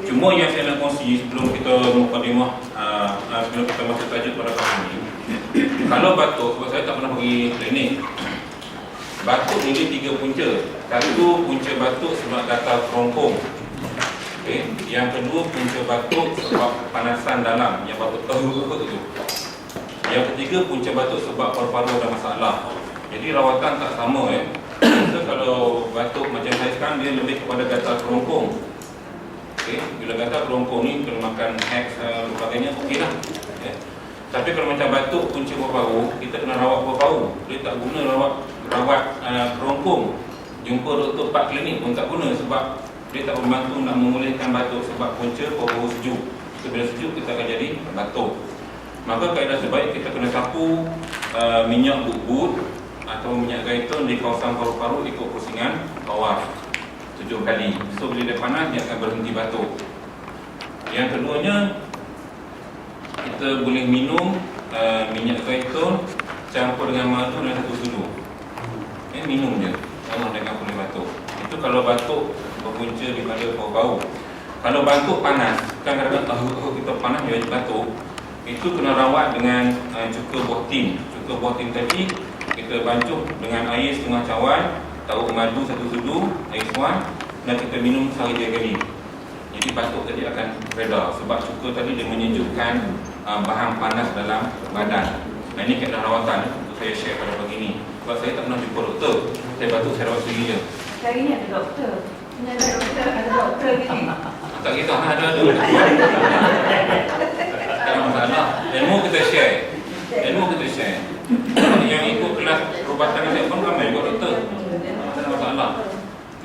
Cuma yang saya nak kongsi sebelum kita mukadimah, sebelum kita masuk tajuk pada kali ini, kalau batuk, sebab saya tak pernah pergi klinik, batuk ni dia 3 punca. Satu, punca batuk sebab gatal kerongkong. Okay. Yang kedua, punca batuk sebab panasan dalam, yang batuk tu. Yang ketiga, punca batuk sebab paru-paru ada masalah. Jadi rawatan tak sama. So, kalau batuk macam saya sekarang, dia lebih kepada gatal kerongkong. Okay. Bila gatal kerongkong ni kena makan Hex dan sebagainya, okey lah. Okay. Tapi kalau macam batuk punca paru-paru, kita kena rawat paru-paru. Dia tak guna rawat kerongkong. Jumpa doktor 4 klinik pun tak guna, sebab dia tak membantu nak memulihkan batuk sebab punca paru-paru sejuk. So, bila sejuk kita akan jadi batuk. Maka kaedah sebaik kita kena sapu minyak but-but atau minyak gaiton di kawasan paru-paru ikut pusingan bawah 7 kali. So bila dia panas, dia akan berhenti batuk. Yang keduanya, kita boleh minum minyak gaiton campur dengan madu dan satu sudu. Minum je, jangan dengan boleh batuk. Itu kalau batuk berpunca daripada paru-paru. Kalau batuk panas, kan kadang-kadang kita panas dia batuk, itu kena rawat dengan cuka buah tin. Cuka buah tin tadi kita bancuh dengan air setengah cawan, taruh madu satu sudu, air suan, dan kita minum sehari 3 kali. Jadi batuk tadi akan reda, sebab cuka tadi dia menyejukkan bahan panas dalam badan. Nah, ini kaedah rawatan untuk saya share pada pagi ini. Sebab saya tak pernah jumpa doktor, saya batuk saya rawat sendiri je. Hari ni ada doktor. Ada doktor ni. Tak kita ada. Tak ada masalah. Ilmu kita share. Yang ikut kelas perubatan saya pun ramai juga doktor. Tak ada masalah.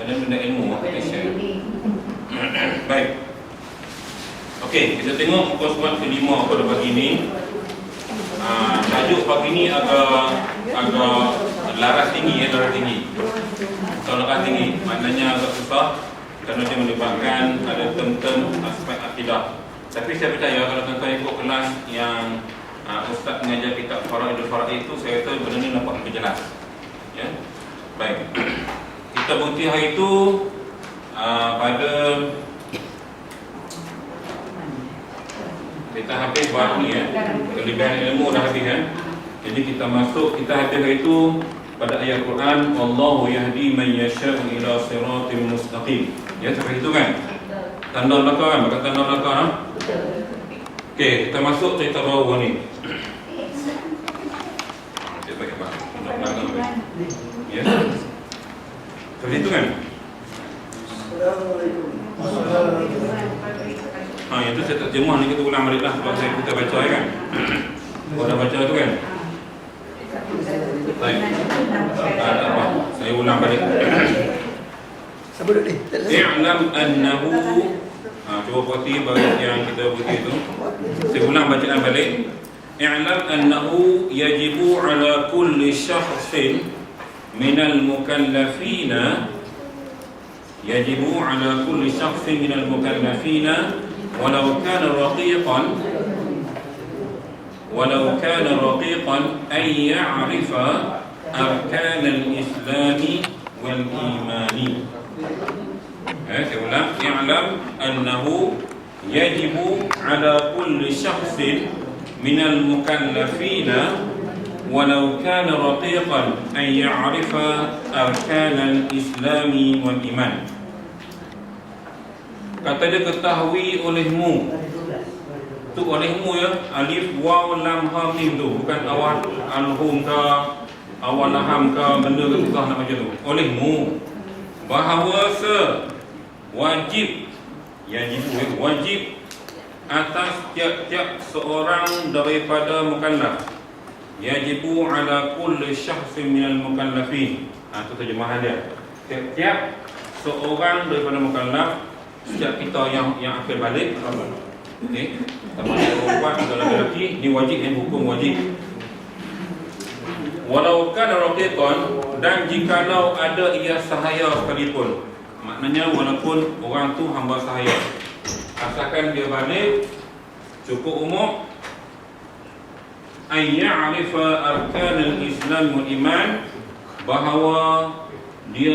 Benda-benda ilmu kita share. Baik. Okey, kita tengok muka surat kelima pada pagi ini. Tajuk pagi ini agak laras tinggi. Kalau laras tinggi maknanya agak susah kerana dia melibatkan ada term-term aspek akidah. Tapi saya percaya kalau tuan-tuan ikut kelas yang Ustaz mengajar kitab Faraidul Faraid itu, saya rasa benda ni nampak lebih jelas. Ya. Baik. Kita bukti hari itu pada kita habis buat ni kelebihan ilmu dah habis kan. Jadi kita habis hari itu pada ayat Quran, Wallahu yahdi man yasha'u ila siratim mustaqim. Ya, sampai itu kan? Tanda belakang kan? Bukan tanda belakang kan? Okey, kita masuk cerita bawah ni. Kita pakai apa? Tanda belakang ni. Ya. Sampai itu kan? Yang tu saya tak terjemah ni, kita ulang balik lah sebab kita baca kan. Kau dah baca tu kan? Baik. Tak apa. Saya ulang balik. Siapa duduk ni? I'lam annahu, cuba berhenti bagi yang kita berhenti itu. Saya ulang bacaan balik. I'lam annahu yajibu ala kulli syakhsin minal mukallafina, yajibu ala kulli syakhsin minal mukallafina walau kana raqiqan an ya'rifa arkan al-islam wal imani. Saya ulang. I'lam annahu yajibu ala kulli syakhsin minal mukallafina walau kana raqiqan an ya'rifa arkan al-islam wal iman. Kata dia ketahui olehmu. Tu olehmu ya, alif waw lam ha mim tu, bukan awal alhum ke awal laham ke benda ke tukar nak macam tu. Olehmu bahawa wajib, wajib atas tiap-tiap seorang daripada mukallaf. Yajibu ala kulli syakhsin minal mukallafin. Itu terjemahan dia. Tiap-tiap seorang daripada mukallaf, setiap kita yang akan balik, okey, sama ada perempuan atau lelaki, ni wajib, yang hukum wajib. Walau kana raqiqan, dan jikalau ada ia sahaya sekalipun. Maknanya walaupun orang tu hamba sahaya, asalkan dia balik, cukup umur, ay ya'rifa arkan al-islam wal iman, bahawa dia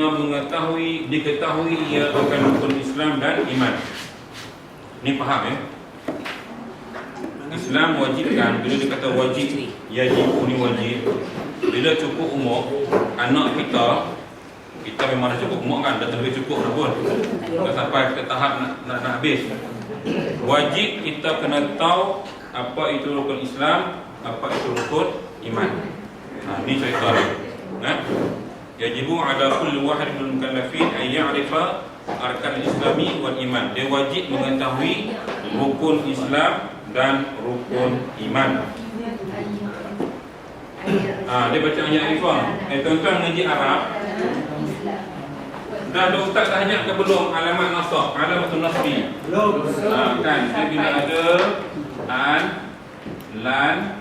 diketahui ia akan rukun Islam dan iman. Ni faham ya? Islam wajibkan, bila dia kata wajib, yajibu ni wajib. Bila cukup umur, anak kita memang dah cukup umur kan, dah lebih cukup dah pun, dah sampai ke tahap nak habis. Wajib kita kena tahu apa itu rukun Islam, apa itu rukun iman. Ni cerita dia. Yajibu ala kulli wahid minal mukallafin an ya'rifa arkan al-islami wal iman. Dia wajib mengetahui rukun Islam dan rukun iman. Dia baca ayat Arifah. Tuan-tuan mengaji Arab, dah ada ustaz tanya ke belum alamat nasab, alamatul nasbi? Belum. Kan, dia bila ada an, lan,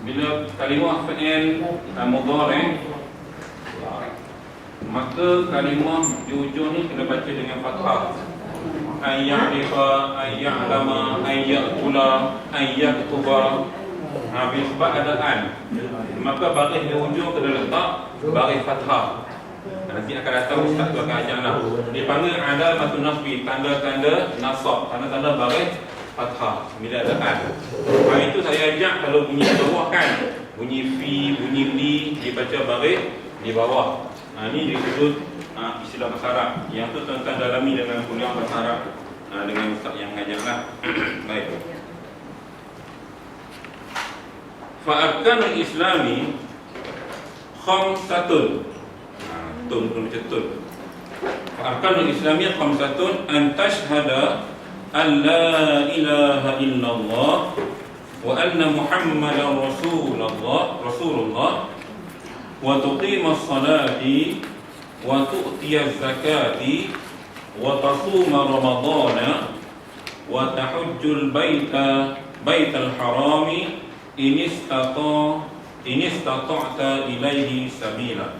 bila kalimah fi'il mudhari', maka kalimah di ujung ni kena baca dengan fathah. Ayya'rifa, ayya'lama, ayya'kula, ayyaktuba. Sebab ada an, maka baris di ujung kena letak baris fathah. Nanti akan datang ustaz tu akan ajarlah. Dipanggil alamatul nasbi, tanda-tanda nasab, tanda-tanda baris fathah bila ada an. Itu saya ajak kalau bunyi bawah kan, bunyi fi, bunyi li, dibaca baris di bawah. Ini disebut istilah bahasa Arab. Yang tu tuan-tuan dalami dalam kuliah bahasa Arab dengan ustaz yang mengajarlah. Baik. Fa arkanul islami khamsatun. Tun macam tun. Fa arkanul islami khamsatun, an tashhada an la ilaha illallah wa anna muhammadan rasulullah wa tuqima as-salati wa tu'tiya az-zakati wa tasuma ramadana wa tahujjul baital harami in istata'ta ilaihi sabila.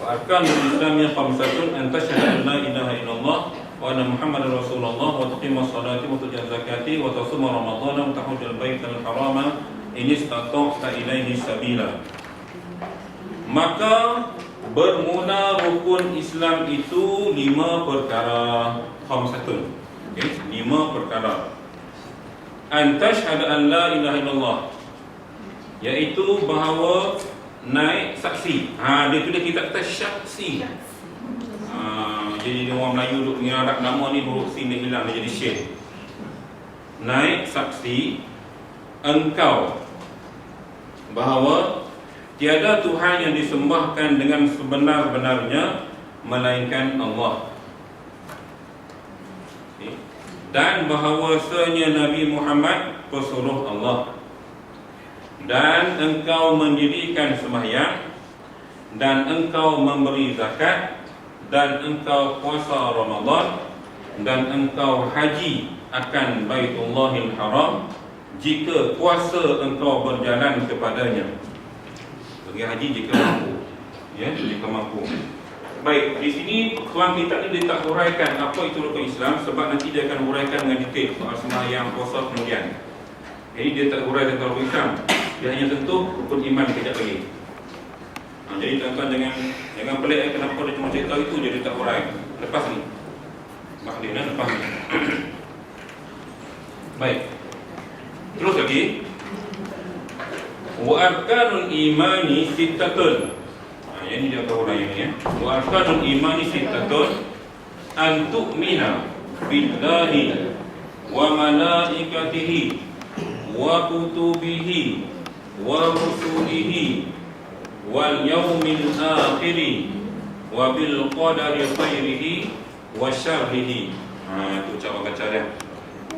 Wa arkanul islam khamsatun, an tashhadu an la ilaha illallah wa anna muhammadar rasulullah wa tuqima as-salati wa tu'tiya az-zakati wa tasuma ramadana wa tahujjul baital harama in istata'ta ilaihi sabila. Maka bermula rukun Islam itu 5 perkara. Khamsatun. Okey, 5 perkara. An tashhadu an la ilaha illallah, iaitu bahawa naik saksi. Dia tulis kitab saksi. Jadi orang Melayu duk mengarang nama ni huruf sin dia hilang, dia jadi syin. Naik saksi engkau bahawa tiada Tuhan yang disembahkan dengan sebenar-benarnya melainkan Allah, dan bahawasanya Nabi Muhammad pesuruh Allah. dan engkau mendirikan sembahyang, dan engkau memberi zakat, dan engkau puasa Ramadan, dan engkau haji akan Baitullahil Haram jika kuasa engkau berjalan kepadanya. Pergi haji jika mampu, ya, jika mampu. Baik, di sini tuan kita ni dia tak huraikan apa itu rukun Islam, sebab nanti dia akan huraikan dengan detail soal sembahyang, puasa kemudian. Jadi dia tak huraikan tentang rukun Islam, dia hanya sentuh rukun iman kejap lagi. Jadi tuan-tuan jangan pelik kenapa dia cuma cerita itu je, dia tak hurai. Lepas ni Makhlina lepas ni. Baik, terus lagi. Wa arkanul imani sittatun. Ini dia akan hurai ni, ya. Wa arkanul imani sittatun, an tu'mina billahi wa malaikatihi wa kutubihi wa rusulihi wal yaumil akhiri wa bil qadari khairihi wa syarrihi. Itu cara baca dia.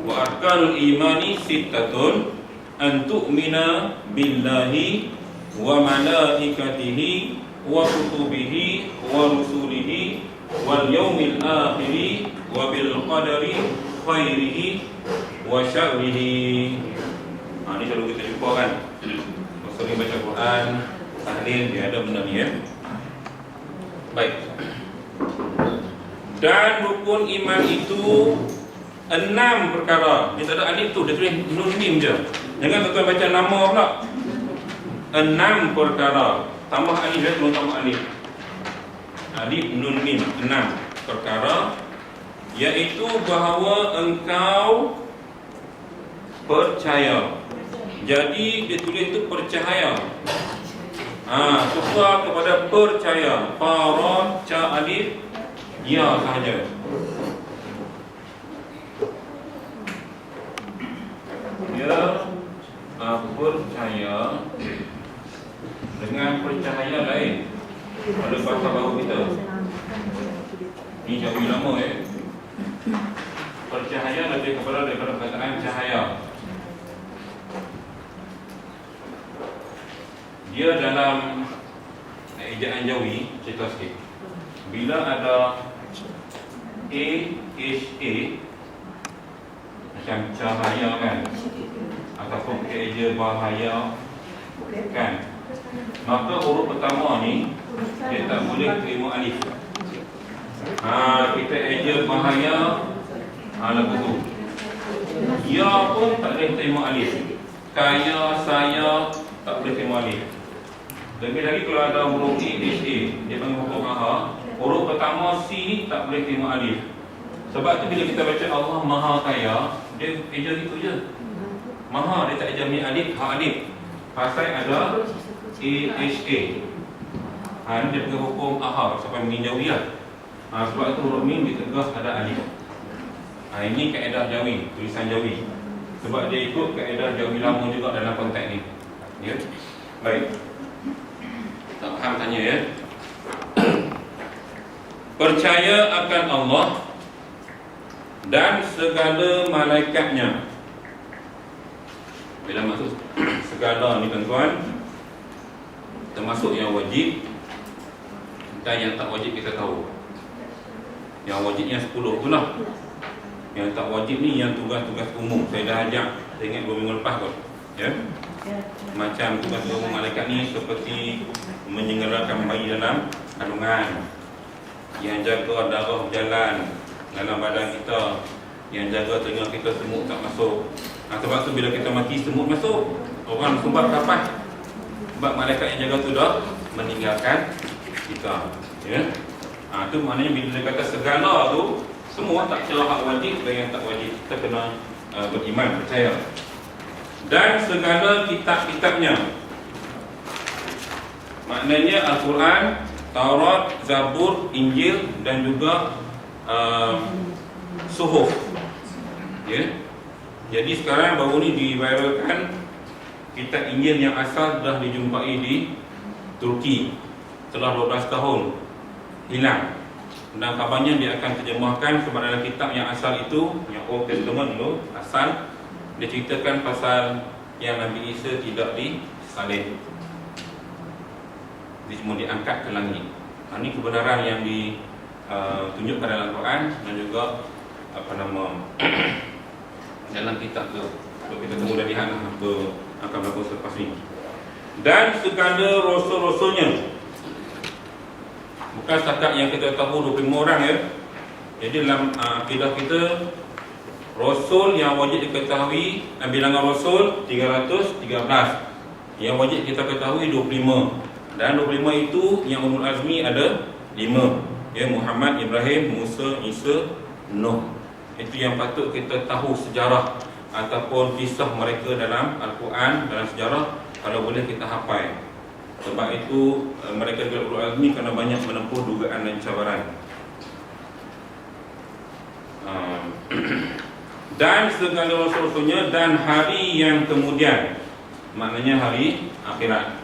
Wa arkanul imani sittatun, an tu'mina billahi wa malaikatihi wa kutubihi wa rusulihi wal yaumil akhiri wa bil qadari khairihi wa syarrihi. Ini selalu kita jumpa kan. Sering baca Quran, tahlil, dia ada benda ni, ya. Baik. Dan rukun iman itu 6 perkara. Dia tak ada alif tu, dia tulis nun mim je. Jangan tuan-tuan baca nama pula. 6 perkara. Tambah alif, ya, belum tambah alif. Alif nun mim, 6 perkara, iaitu bahawa engkau percaya. Jadi dia tulis itu percaya. Susah kepada percaya. Para, ca, alif, ya sahaja. Dia percaya. Dengan percaya lain. Ada bahasa baru kita. Ini jauh lama, ya. Percaya lebih kepada daripada perkataan cahaya. Dia dalam ejaan Jawi, cerita sikit. Bila ada AHA, macam cahaya kan, ataupun eja bahaya kan, maka huruf pertama ni dia tak boleh terima alif. Kita eja bahaya, lagu tu. Ya pun tak boleh terima alif. Kaya, saya tak boleh terima alif. Lebih lagi kalau ada huruf AHA, dia panggil huruf AHA, huruf pertama C ni tak boleh terima alif. Sebab tu bila kita baca Allah Maha Kaya, dia eja gitu je. Maha, dia tak eja mi alif, ha alif. Pasal ada AHA. Ini dia panggil hukum AHA sampai menjauhi lah. Sebab itu huruf mim ditegas ada alif. Ini kaedah Jawi, tulisan Jawi. Sebab dia ikut kaedah Jawi lama juga dalam konteks ni. Ya. Baik. Tak faham tanya, ya. Percaya akan Allah dan segala malaikatnya. Bila maksud segala ni tuan-tuan, termasuk yang wajib dan yang tak wajib kita tahu. Yang wajibnya 10 tu lah. Yang tak wajib ni yang tugas-tugas umum. Saya dah ajak, saya ingat 2 minggu lepas kot, ya. Macam tugas umum malaikat ni seperti menyengarakan bayi dalam kandungan, yang jaga darah berjalan dalam badan kita, yang jaga telinga kita semut tak masuk. Sebab tu bila kita mati semut masuk, orang sumbat kapas. Sebab malaikat yang jaga tu dah meninggalkan kita, ya. Itu maknanya bila dia kata segala tu, semua tak kira hak wajib dan yang tak wajib, kita kena beriman, percaya. Dan segala kitab-kitabnya, maknanya Al-Quran, Taurat, Zabur, Injil dan juga Suhuf, ya. Jadi sekarang baru ni diviralkan kitab Injil yang asal dah dijumpai di Turki setelah 12 tahun hilang. Dan kabarnya dia akan terjemahkan, sebab dalam kitab yang asal itu, yang Old Testament tu asal, dia ceritakan pasal yang Nabi Isa tidak disalib. Dia cuma diangkat ke langit. Ini kebenaran yang ditunjukkan dalam Al-Quran dan juga dalam kitab tu. Kalau kita tunggu dah lihat apa akan berlaku selepas ini. Dan segala rasul-rasulnya, bukan setakat yang kita tahu 25 orang ya. Jadi dalam akidah kita, rasul yang wajib diketahui, bilangan rasul 313. Yang wajib kita ketahui 25. Dan 25 itu yang ulul azmi ada 5. Ya, Muhammad, Ibrahim, Musa, Isa, Nuh. Itu yang patut kita tahu sejarah ataupun kisah mereka dalam Al-Quran, dalam sejarah, kalau boleh kita hafal. Sebab itu mereka juga ulul azmi kerana banyak menempuh dugaan dan cabaran. Dan segala rasul-rasulnya dan hari yang kemudian, maknanya hari akhirat.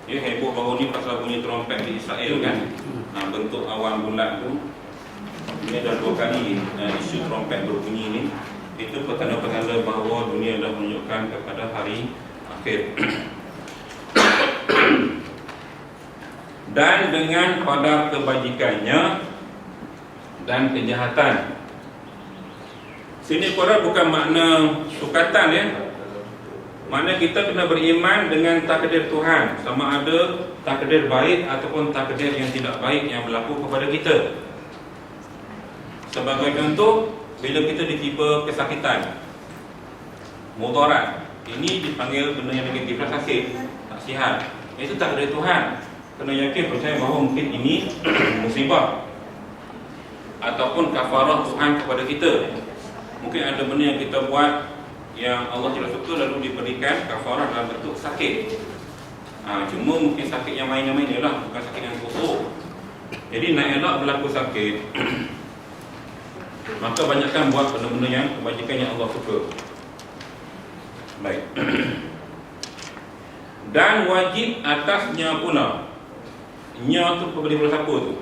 Ya, heboh baru ni pasal bunyi trompet di Israel kan. Bentuk awan bulat tu. Ini dah 2 kali isu trompet berbunyi ni. Itu petanda-petanda bahawa dunia dah menunjukkan kepada hari akhir. Dan dengan kadar kebajikannya dan kejahatan. Sini Quran bukan makna sukatan ya. Makna kita kena beriman dengan takdir Tuhan, sama ada takdir baik ataupun takdir yang tidak baik yang berlaku kepada kita. Sebagai contoh, bila kita ditimpa kesakitan, mudarat, ini dipanggil benda yang negatif lah, sakit, tak sihat. Itu takdir Tuhan. Kena yakin, percaya bahawa mungkin ini musibah ataupun kafarah Tuhan kepada kita. Mungkin ada benda yang kita buat yang Allah tidak suka, lalu diberikan kafarah dalam bentuk sakit. Cuma mungkin sakit yang main-main je lah, bukan sakit yang kusuk. Jadi nak elak berlaku sakit, maka banyakkan buat benda-benda yang kebajikan yang Allah suka. Baik. Dan wajib atasnya pula. Nya tu kepada siapa tu?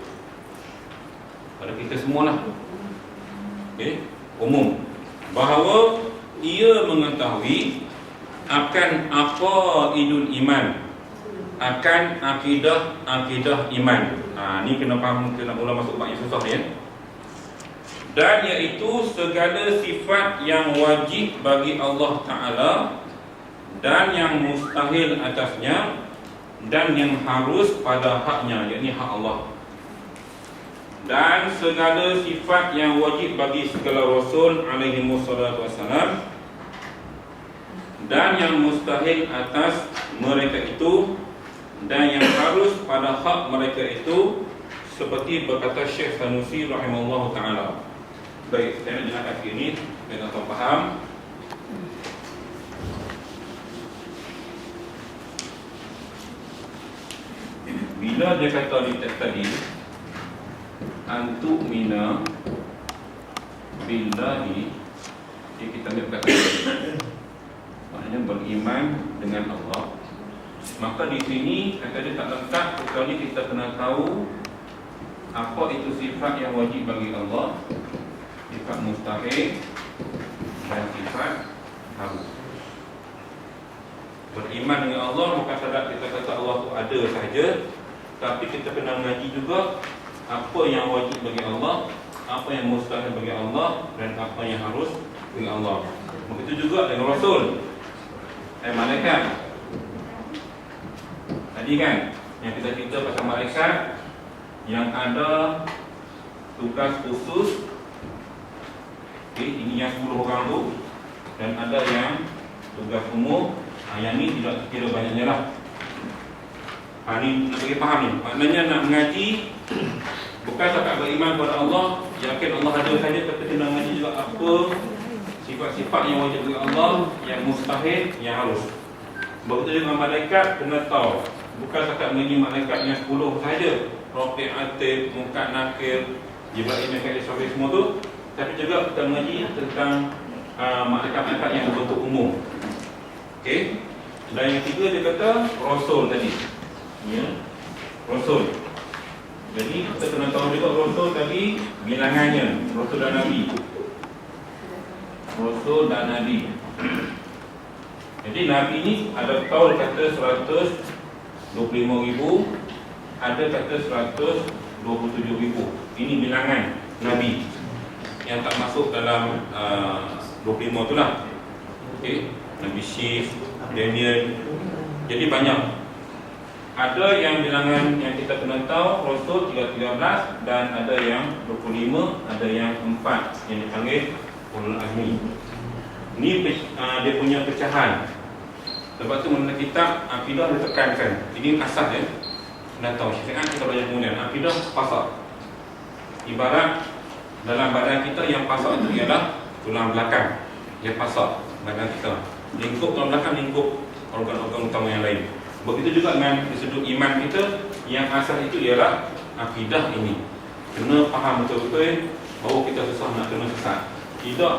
Pada kita semualah. Okay. Umum. Bahawa ia mengetahui akan apa idul iman, akan akidah iman. Ni kena faham, kena mula masuk bab yang susah ni ya. Dan iaitu segala sifat yang wajib bagi Allah Ta'ala dan yang mustahil atasnya dan yang harus pada haknya, yakni hak Allah. Dan segala sifat yang wajib bagi segala Rasul alaihi wassalatu wassalam dan yang mustahil atas mereka itu dan yang harus pada hak mereka itu, seperti berkata Syekh Sanusi rahimahullah ta'ala. Baik, saya nak jelaskan sikit ni, saya tak faham. Bila dia kata di teks tadi, antu mina billahi, kita ambil perkataan maknanya beriman dengan Allah. Maka di sini kata dia tak lengkap kecuali kita kena tahu apa itu sifat yang wajib bagi Allah, sifat mustahil dan sifat harus. Beriman dengan Allah bukan sahaja kita kata Allah tu ada sahaja, tapi kita kena mengaji juga apa yang wajib bagi Allah, apa yang mustahil bagi Allah, dan apa yang harus bagi Allah. Begitu juga dengan Rasul, malaikat. Tadi kan yang kita cerita pasal malaikat yang ada tugas khusus. Ini yang 10 orang tu, dan ada yang tugas umum. Yang ni tidak kira banyaknya lah. Ni nak bagi faham ni. Maknanya nak mengaji bukan setakat beriman kepada Allah, yakin Allah ada saja, tapi kena mengaji juga apa sifat-sifat yang wajib bagi Allah, yang mustahil, yang harus. Begitu juga malaikat kena tahu. Bukan setakat mengaji malaikat yang 10 saja, Rafiq, Atib, Munkar, Nakir, Jibril, Mikail, Israfil semua tu, tapi juga kita mengaji tentang malaikat-malaikat yang berbentuk umum. Okey. Dan yang ketiga dia kata Rasul tadi. Ya. Rasul. Jadi kita kena tahu juga Rasul tadi bilangannya, Rasul dan Nabi. Rasul dan Nabi. Jadi Nabi ni ada kaul kata 125,000, ada kata 127,000. Ini bilangan Nabi yang tak masuk dalam 25 tu lah. Okay. Nabi Syif, Daniel. Jadi banyak. Ada yang bilangan yang kita kena tahu Rasul 13 dan ada yang 25, ada yang 4 yang dipanggil Ulul Azmi. Ini dia punya pecahan. Sebab tu mana kitab akidah dia tekankan. Ini asas ya. Kena tahu syifaat kita belajar kemudian. Akidah pasal. Ibarat dalam badan kita yang pasal itu ialah tulang belakang. Yang pasal badan kita. Lingkup tulang belakang, lingkup organ-organ utama yang lain. Begitu juga dengan sudut iman kita, yang asas itu ialah akidah ini. Kena faham betul-betul bahawa kita susah nak kena sesat. Tidak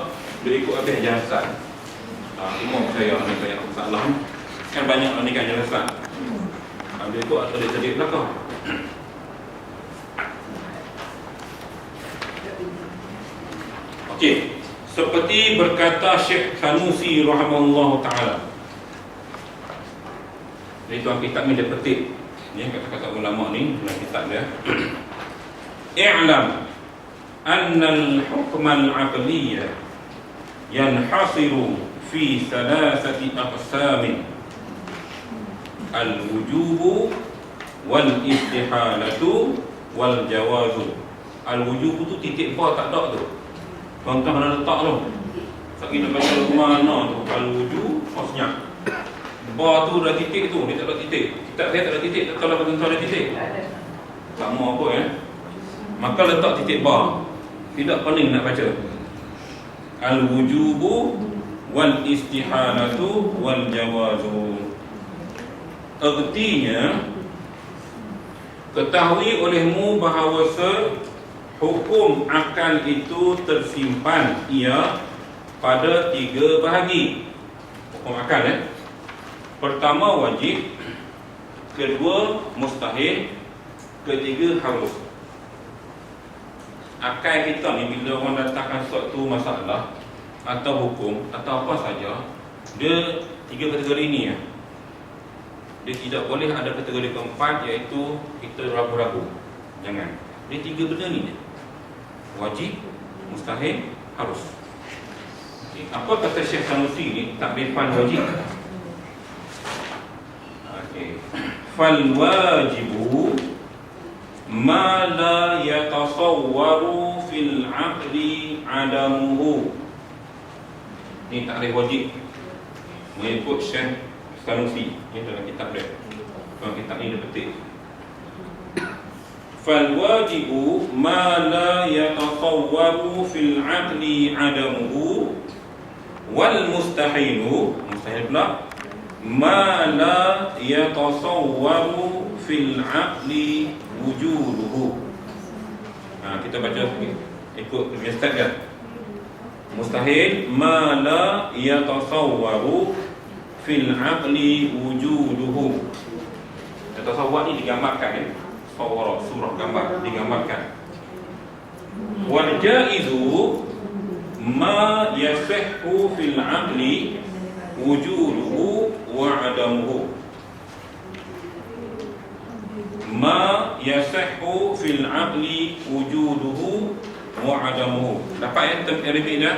berikut habis jalan sesat. Semua percaya orang banyak masalah. Kan banyak orang ni kan jalan sesat. Dia ikut atau dia sedih belakang. Okey, seperti berkata Syekh Sanusi rahimahullah ta'ala. Jadi tuan kitab ni dia petik ni kata-kata ulama ni dalam kitab dia. I'lam anna al-hukm al-'aqliyyah yanhasiru fi thalathati aqsam. Al-wujubu wal-istihalatu wal-jawazu. Al-wujubu tu titik ba tak ada tu. Tuan-tuan mana letak tu? Tak kita baca mana tu? Al-wujub maksudnya ba tu dah titik tu, dia tak ada titik. Kitab saya tak ada titik, tak tahu lah tuan-tuan ada titik. Tak mau apa ya. Maka letak titik ba. Tidak pening nak baca. Al-wujubu wal-istihalatu wal-jawazu. Artinya, ketahui olehmu bahawa hukum akal itu tersimpan ia pada 3 bahagi. Hukum akal Pertama wajib, kedua mustahil, ketiga harus. Akal kita ni bila orang datangkan suatu masalah atau hukum atau apa saja, dia 3 kategori ni ya. Dia tidak boleh ada kategori keempat, iaitu kita ragu-ragu. Jangan. Dia 3 benda ni. Wajib, mustahil, harus. Okay. Apa kata Syekh Sanusi ni? Takrifan wajib. Okay. Fal wajibu ma la yatasawwaru fil aqli adamuhu. Ini takrif wajib mengikut Syekh Sanusi ni dalam kitab dia. Dalam kitab ni dia petik. Fal wajibu ma la yatasawwaru fil aqli adamuhu wal mustahilu, mustahil pula, ma la yatasawwaru fil aqli wujuduhu. Kita baca ikut ustaz kan. Mustahil ma la yatasawwaru fil aqli wujuduhu. Tasawwur ni digambarkan surah gambar digambarkan. Wal jaizu ma yasihhu fil aqli wujuduhu wa adamuhu. Ma yasihhu fil aqli wujuduhu wa adamuhu. Dapat repeat dah.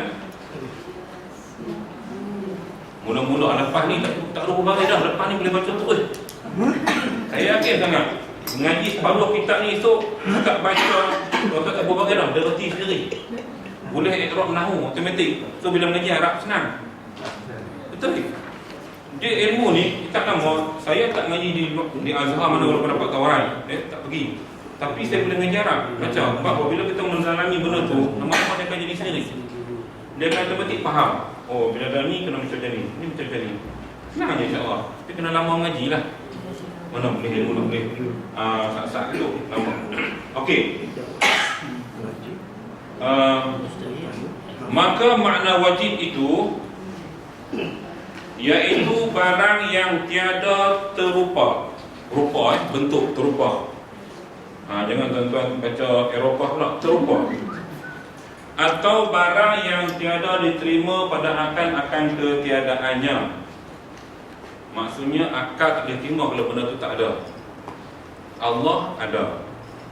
Mula-mula lepas ni tak lupa bagai dah. Lepas ni boleh baca terus. Saya yakin sangat. Mengaji separuh kitab ni esok tak baca, tak lupa bagai dah. Dia reti sendiri. Boleh i'rab nahwu automatik. So bila mengaji Arab senang. Betul. Dia ilmu ni kita nama. Saya tak mengaji di Azhar mana walaupun dapat tawaran. Tak pergi. Tapi saya boleh mengaji Arab. Baca. Sebab bila kita mendalami benda tu, nama-nama dia akan jadi sendiri. Dia akan automatik faham. Oh, bila dah ni kena macam ni. Ni macam ni. Senang je insya-Allah. Tapi kena lama mengaji lah. Mana boleh ilmu nak boleh saat-saat tu lama. Okey. Maka makna wajib itu iaitu barang yang tiada terupa. Rupa bentuk terupa. Jangan tuan-tuan baca Eropah pula, terupa. Atau barang yang tiada diterima pada akan ketiadaannya. Maksudnya akal tak boleh terima kalau benda tu tak ada. Allah ada,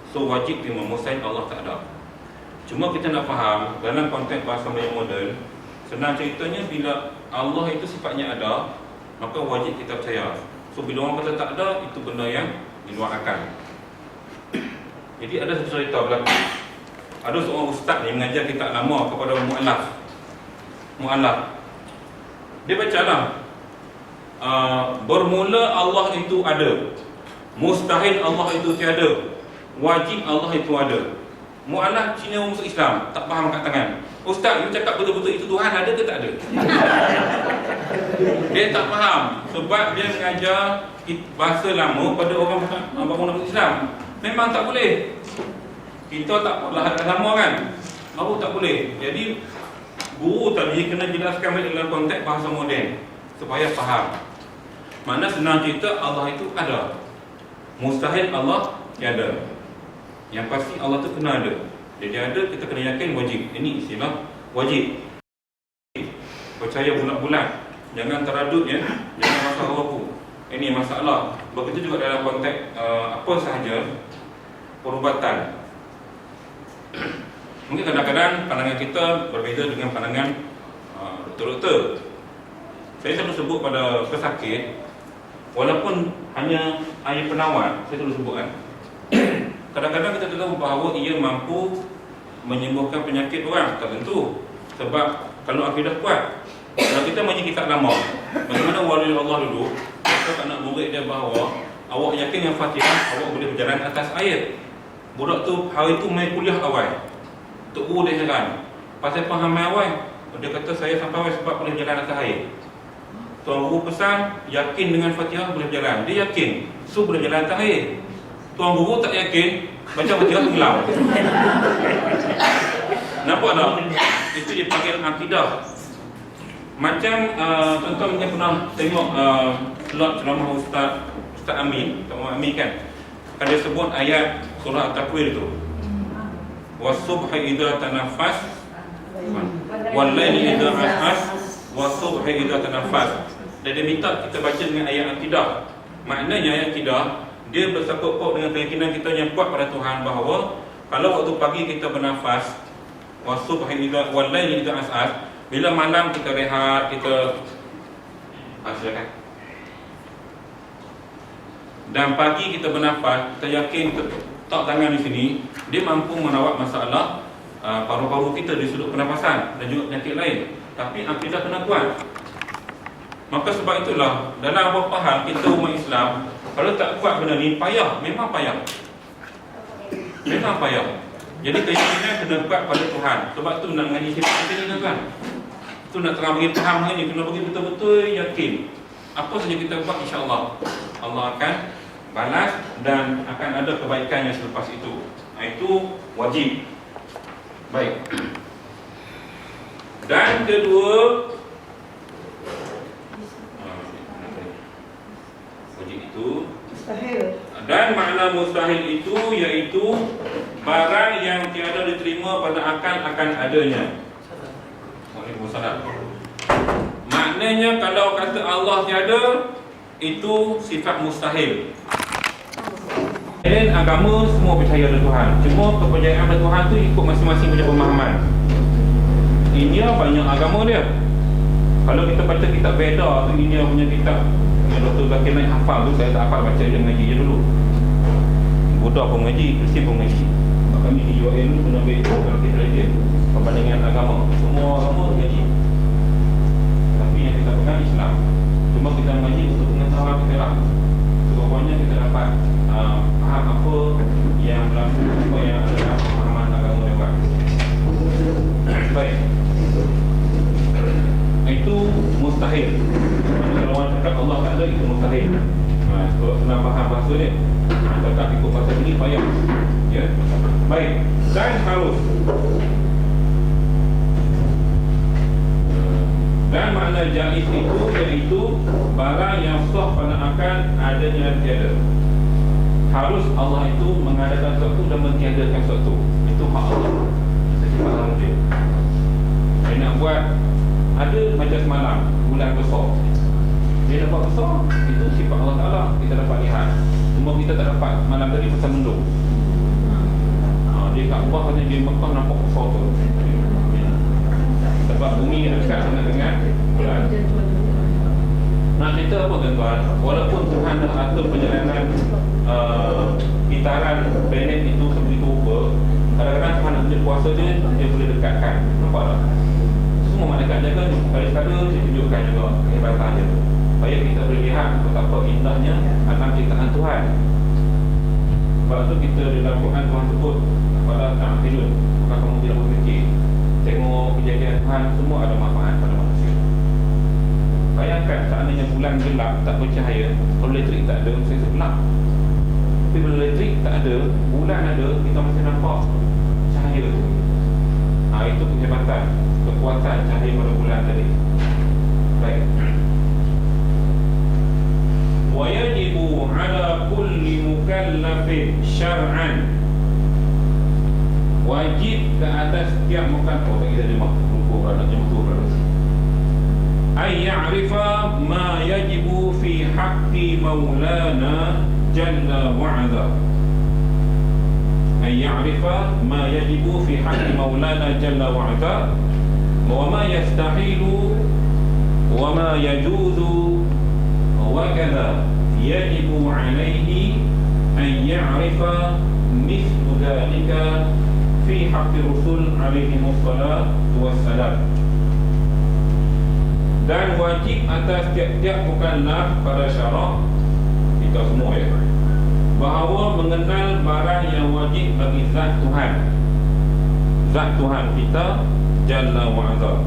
so wajib terima. Mustahil Allah tak ada. Cuma kita nak faham dalam konteks bahasa Melayu moden, senang ceritanya bila Allah itu sifatnya ada, maka wajib kita percaya. So bila orang kata tak ada, itu benda yang di luar akal. Jadi ada satu cerita berlaku. Ada seorang ustaz yang mengajar kitab lama kepada mu'allaf. Dia baca lah, bermula Allah itu ada, mustahil Allah itu tiada, wajib Allah itu ada. Mu'allaf Cina masuk Islam, tak faham kat tangan. Ustaz, you cakap betul-betul itu Tuhan ada ke tak ada? Dia tak faham sebab dia mengajar bahasa lama pada orang baru masuk Islam. Memang tak boleh. Kita tak dah lama kan, baru tak boleh. Jadi guru tadi kena jelaskan balik dalam konteks bahasa moden supaya faham. Mana senang cerita Allah itu ada, mustahil Allah tiada. Yang pasti Allah tu kena ada. Jadi ada, kita kena yakin wajib. Ini istilah wajib. Percaya bulat-bulat, jangan teradut ya, jangan rasa ragu. Ini masalah. Begitu juga dalam konteks apa sahaja perubatan. Mungkin kadang-kadang pandangan kita berbeza dengan pandangan doktor-doktor. Saya selalu sebut pada pesakit, walaupun hanya air penawar, saya selalu sebut kan, kadang-kadang kita tahu bahawa ia mampu menyembuhkan penyakit orang. Tak tentu. Sebab kalau akidah kuat, kalau kita mengaji kitab lama, bagaimana wali Allah dulu, kita tak nak murid dia bahawa awak yakin yang Fatihah, awak boleh berjalan atas air. Budak tu hari tu main kuliah awal, Tok Guru dia heran, pasal faham main awal. Dia kata saya sampai awal sebab boleh berjalan atas air. Tuan Guru pesan, yakin dengan Fatihah boleh berjalan. Dia yakin, so boleh berjalan atas air. Tuan Guru tak yakin, baca Fatihah tenggelam. Nampak tak? Itu dipanggil akidah. Macam contoh mungkin pernah tengok slot ceramah Ustaz Amin, Tuan Amin kan, dia sebut ayat surah At-Takwir itu, was-subhi idza tanaffas wal-laili idza as'as was-subhi idza tanaffas. Dan dia minta kita baca dengan ayat akidah. Maknanya ayat akidah dia bersangkut-paut dengan keyakinan kita yang kuat pada Tuhan bahawa kalau waktu pagi kita bernafas, was-subhi idza wal-laili idza as'as, bila malam kita rehat, kita silakan. Dan pagi kita bernafas, kita yakin kita letak tangan di sini, dia mampu merawat masalah paru-paru kita di sudut pernafasan dan juga penyakit lain. Tapi akidah kena kuat. Maka sebab itulah dalam beberapa hal kita umat Islam, kalau tak kuat benda ni payah, memang payah. Memang payah. Jadi keyakinan kena kuat pada Tuhan. Sebab tu nak mengaji sifat kita ni tuan. Tu nak terang bagi faham hari ni, kena bagi betul-betul yakin. Apa saja kita buat, insya-Allah Allah akan balas dan akan ada kebaikannya selepas itu. Itu wajib. Baik. Dan kedua, wajib itu Mustahil. dan makna mustahil itu iaitu barang yang tiada diterima pada akal akan adanya. Waalaikumsalam. Maknanya kalau kata Allah tiada, itu sifat mustahil. Dan agama semua percaya pada Tuhan. Cuma kepercayaan pada Tuhan tu ikut masing-masing punya pemahaman. India banyak agama dia. Kalau kita baca kitab Veda tu, India punya kitab yang Dr. Zakir Naik hafal tu, saya tak hafal, baca dia mengaji je dulu. Buddha pun mengaji, Kristian pun mengaji. Maka ni di UAL dulu pun ambil kalau kita belajar perbandingan agama. Semua agama mengaji. Tapi yang kita pegang Islam. Cuma kita mengaji untuk pengetahuan kita lah. Sebenarnya kita dapat faham apa yang berlaku, apa yang ada dalam pemahaman agama juga. Baik. Itu mustahil. Kalau orang cakap Allah tak ada, itu mustahil. Kalau senang faham bahasa dia, cakap ikut bahasa ini payah. Ya. Baik. Dan harus. Dan makna jaiz itu iaitu barang yang sah pada akal adanya tiada. Harus Allah itu mengadakan sesuatu dan mentiadakan sesuatu. Itu hak Allah. Sifat Allah dia. Saya nak buat, ada macam semalam bulan besar. Dia dapat besar, itu sifat Allah Ta'ala kita dapat lihat. Cuma kita tak dapat malam tadi pasal mendung. Dia Kaabah hanya di Mekah nampak besar tu. Sebab bumi dekat sangat dengan bulan. Nak cerita apa tuan-tuan? Walaupun Tuhan dah atur perjalanan pitaran planet itu sebegitu rupa, kadang-kadang Tuhan nak tunjuk kuasa dia boleh dekatkan. Nampak tak? Semua malaikat jaga ni. Kadang-kadang dia tunjukkan juga kehebatan dia, supaya kita boleh lihat betapa indahnya alam ciptaan Tuhan. Sebab tu kita dalam Quran Tuhan sebut pada ta'qilun, maka kamu tidak berfikir. Tengok kejadian Tuhan, semua ada manfaat pada manusia. Bayangkan seandainya bulan gelap, tak bercahaya, kalau elektrik tak ada, mesti gelap. Tapi bila elektrik tak ada, bulan ada, kita masih nampak cahaya tu. Itu kehebatan, kekuatan cahaya pada bulan tadi. Baik. Wa yajibu ala kulli mukallafin syar'an, wajib ke atas setiap mukallaf. Kita jemaah ruku berada jemaah tu berada. Ay ya'rifa ma yajibu fi haqqi maulana jalla wa'ala. Ay ya'rifa ma yajibu fi haqqi maulana jalla wa'ala wa ma yastahilu wa ma yajuzu wa kadha yajibu alayhi an ya'rifa mithlu dhalika fi haqqi Rasul alaihi wassalatu wassalam. Dan wajib atas tiap-tiap mukallaf pada syarak kita semua ya, bahawa mengenal barang yang wajib bagi zat Tuhan. Zat Tuhan kita Jalla wa'ala.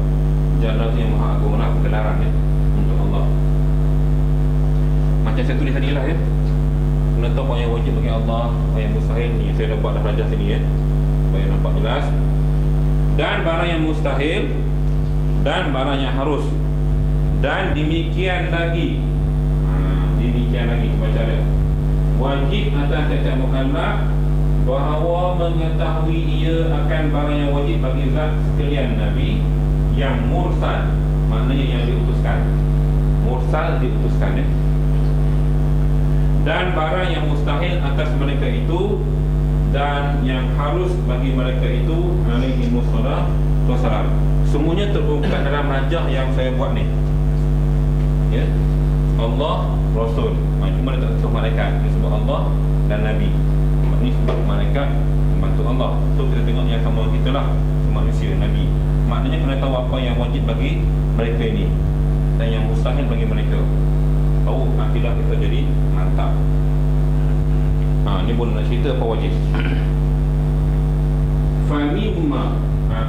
Jalla tu yang maha agung lah penggelaran ya, untuk Allah. Macam saya tulis tadi lah ya, kena tahu apa yang wajib bagi Allah, apa yang mustahil ni. Saya dah buat dah rajah sini ya, supaya nampak jelas. Dan barang yang mustahil, dan barang yang harus. Dan demikian lagi, demikian lagi baca dia, wajib atas setiap mukallaf bahawa mengetahui ia akan barang yang wajib bagi zat sekalian Nabi yang mursal, maknanya yang diutuskan. Mursal diutuskan ya. Dan barang yang mustahil atas mereka itu, dan yang harus bagi mereka itu alaihi wassalam. Semuanya terungkap dalam rajah yang saya buat ni ya. Allah, Rasul. Cuma dia tak sebut malaikat, dia sebut Allah dan Nabi. Ini sebut malaikat membantu Allah. So kita tengok yang sama kita lah, manusia, Nabi. Maknanya kena tahu apa yang wajib bagi mereka ini dan yang mustahil bagi mereka. Tahu akidah kita jadi mantap. Ni pun nak cerita apa wajib. Famimma.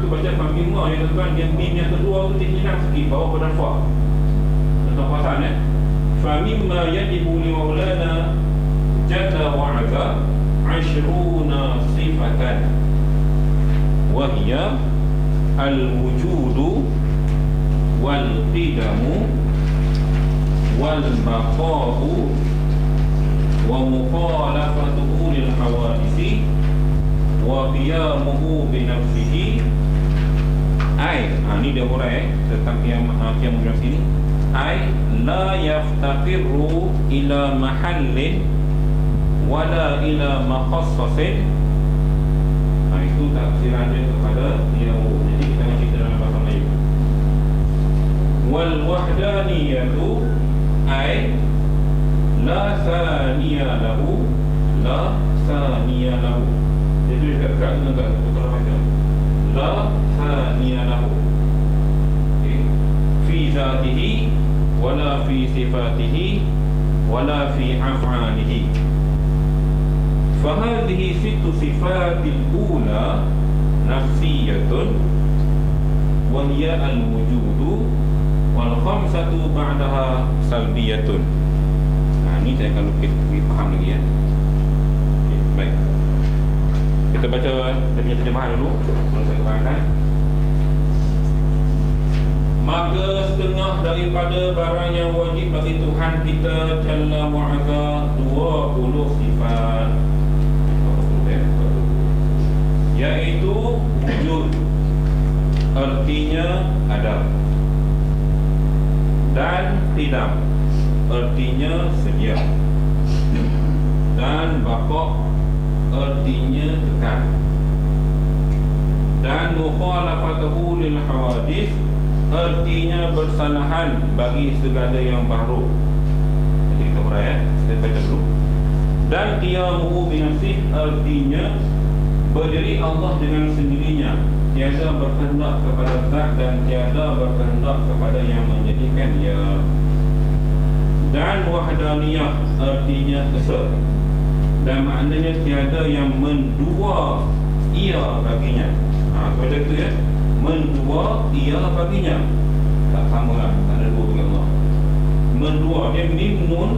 Tu baca famimma ya tuan-tuan. Dia mim yang kedua tu dia hilang sikit bawah pada fa. Tuan pasal ya. Famimma yajibu li maulana jalla wa ala 20 sifatan. Wa hiya al-wujudu wal qidamu wal baqa'u wa mukhalafatu lil hawadisi wa qiyamuhu bi nafsihi. Ni dia hurai tentang qiyam bi nafsihi. La yaftaqiru ila mahallin wala ila makhassasin. Itu tafsiran dia kepada qiyam. Jadi kita nak cerita dalam bahasa Melayu. Wal wahdaniyatu la thaniya lahu, la thaniya lahu. Jadi dekat dengan putra macam la thaniya lahu fi zatihi wala fi sifatihi wala fi af'alihi. Fahadhihi sittu sifatil ula nafsiyatun wa hiya al-wujudu wal khamsatu ba'daha salbiyatun. Ni saya akan lukis lebih faham lagi ya. Okay, baik. Kita baca dia punya terjemahan dulu baru saya terangkan. Maka setengah daripada barang yang wajib bagi Tuhan kita Jalla wa'ala 20 sifat, yaitu wujud, artinya ada, dan qidam, artinya sedia, dan baqa' artinya kekal, dan mukhalafatuhu lil hawadith artinya bersalahan bagi segala yang baru. Jadi kita huraikan, saya baca dulu. Dan qiyamuhu binafsih artinya berdiri Allah dengan sendirinya, tiada berkehendak kepada zat dan tiada berkehendak kepada yang menjadikan ia. Dan wahdaniyah artinya esa, dan maknanya tiada yang mendua ia baginya. Baca itu ya, mendua ia baginya. Tak sama lah, tak ada dua bagi Allah. Mendua, dia mim nun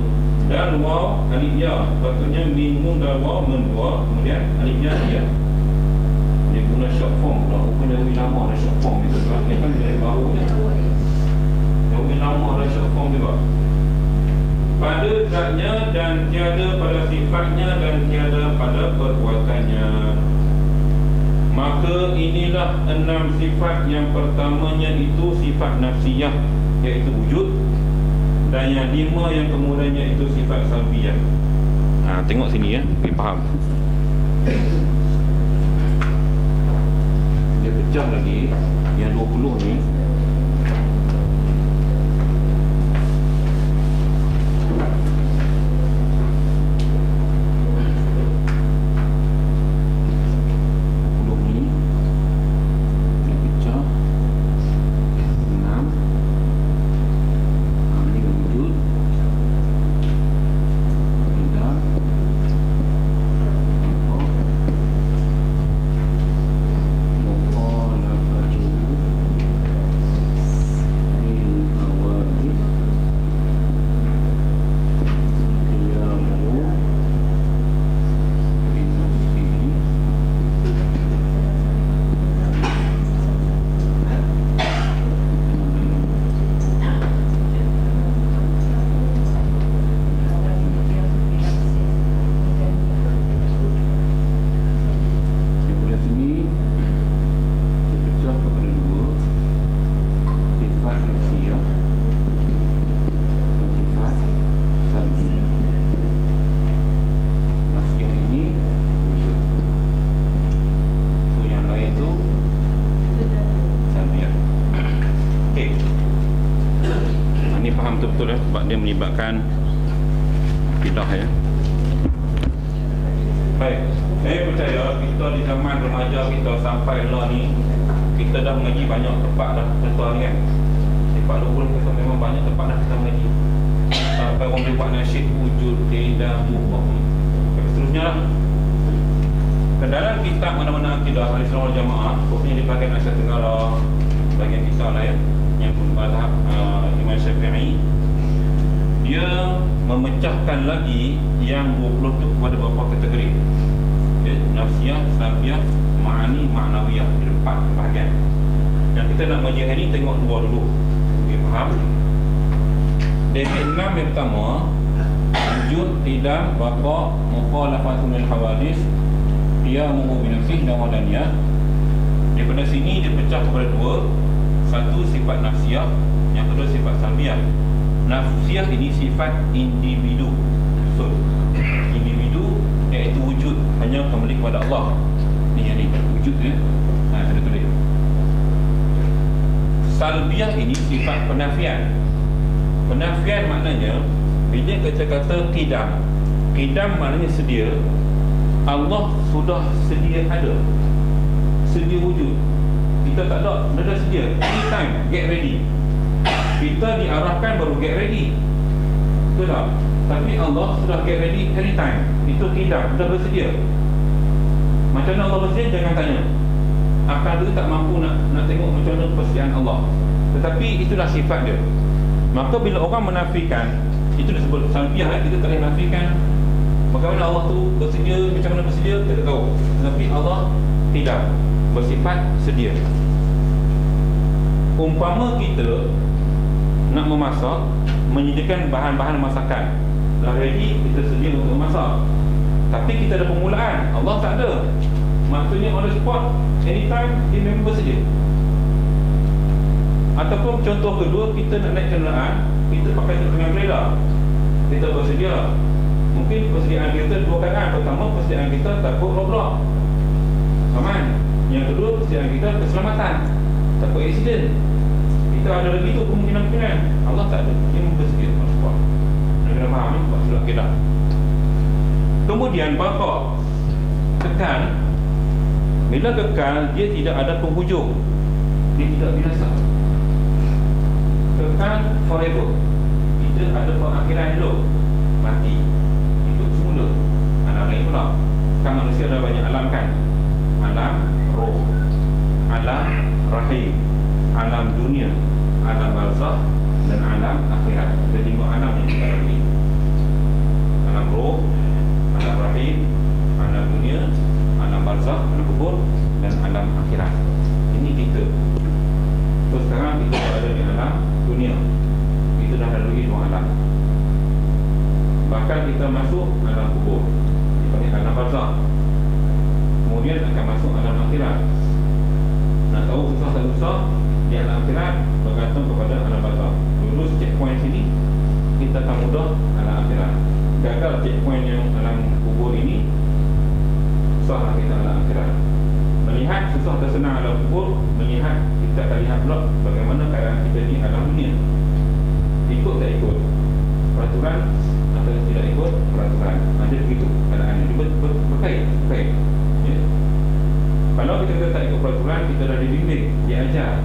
dan waw alif ya. Sepatutnya mim nun dan waw mendua, kemudian alif ya dia. Dia guna short form pula. Rupanya Dawi lama ada short form itu kan. Ini kan dari baru je. Dawi lama ada short form juga. Pada zatnya dan tiada pada sifatnya dan tiada pada perbuatannya. Maka inilah 6 sifat. Yang pertamanya itu sifat nafsiyah, iaitu wujud. Dan yang 5 yang kemudiannya itu sifat salbiyah. Tengok sini ya, boleh faham. Dia pecah lagi yang 20 ni. Betul sebab dia melibatkan akidah ya. Baik, saya percaya kita di zaman remaja kita sampai lah ni, kita dah mengaji banyak tempat dah tuan kan. Sifat luhur kita memang banyak tempat dah kita mengaji. Sampai orang boleh buat nasyid wujud, tidak, mubah, seterusnya lah. Dalam kitab mana-mana akidah Ahlussunnah wal Jamaah, khususnya di bahagian Asia Tenggara, bahagian kita lah ya, yang mazhab Imam Syafi'i, dia memecahkan lagi yang 20 tu kepada beberapa kategori. Nafsiyah, salbiyah, ma'ani, ma'nawiyah. Ada 4 bahagian. Yang kita nak mengaji hari ni, tengok 2 dulu. Okay, faham? Dari 6 yang pertama, wujud, tidak, baqa', mukhalafatun lil hawadith, qiyamuhu binafsih dan wadaniyah. Daripada sini dia pecah kepada 2. Satu sifat nafsiyah, yang kedua sifat salbiyah. Nafsiyah ini sifat individu. So, individu iaitu wujud, hanya kembali kepada Allah. Ni yang ni, wujud ya. Ada tulis. Salbiyah ini sifat penafian. Penafian maknanya bila kita kata qidam. Qidam maknanya sedia. Allah sudah sedia ada. Sedia wujud. Kita tak ada, dia dah sedia. Anytime, get ready. Kita diarahkan baru get ready. Betul tak? Tapi Allah sudah get ready anytime. Itu qidam, sudah bersedia. Macam mana Allah bersedia, jangan tanya. Akal tu tak mampu nak tengok macam mana persediaan Allah. Tetapi itulah sifat dia. Maka bila orang menafikan, itu disebut salbiyah, kita tak boleh menafikan bagaimana Allah tu bersedia, macam mana bersedia, kita tak tahu. Tetapi Allah tidak, bersifat sedia. Umpama kita nak memasak, menyediakan bahan-bahan masakan, dah ready, kita sedia untuk memasak. Tapi kita ada permulaan, Allah tak ada. Maksudnya on the spot, anytime, dia memang bersedia. Ataupun contoh kedua, kita nak naik kenderaan, kita pakai tengah kereta. kita bersedia. Mungkin persediaan kita dua keadaan. Pertama, persediaan kita takut roadblock, aman. Yang kedua, persediaan kita keselamatan, takut aksiden. Kita ada lagi tu kemungkinan-kemungkinan. Allah tak ada, dia bersedia. Masya-Allah. Kena faham ni sebab surat kita. Kemudian baqa, kekal. Bila kekal, dia tidak ada penghujung, dia tidak binasa. Kekal forever. Kita ada pengakhiran dulu, mati, hidup semula. Alam lain pula. Kan manusia ada banyak alam kan. Alam roh, alam rahim, alam dunia, alam barzakh dan alam akhirat. Ada 5 alam yang kita lalui. Alam roh, alam rahim, alam dunia, alam barzakh, alam kubur dan alam akhirat. Ini kita. So sekarang kita berada di alam dunia. Kita dah lalui 2 alam. Bahkan kita masuk alam kubur, dipanggil alam barzakh. Kemudian akan masuk alam akhirat. Nak tahu susah tak susah di alam akhirat bergantung kepada alam barzakh. Lulus checkpoint sini, kita akan mudah alam akhirat. Gagal checkpoint yang alam kubur ini, susah kita alam akhirat. Melihat susah atau senang alam kubur, melihat kita akan lihat pula bagaimana keadaan kita di alam dunia. Ikut tak ikut peraturan atau tidak ikut peraturan. Ada begitu keadaannya. Dia berkait. Ya. Kalau kita tak ikut peraturan, kita dah dibimbing, diajar.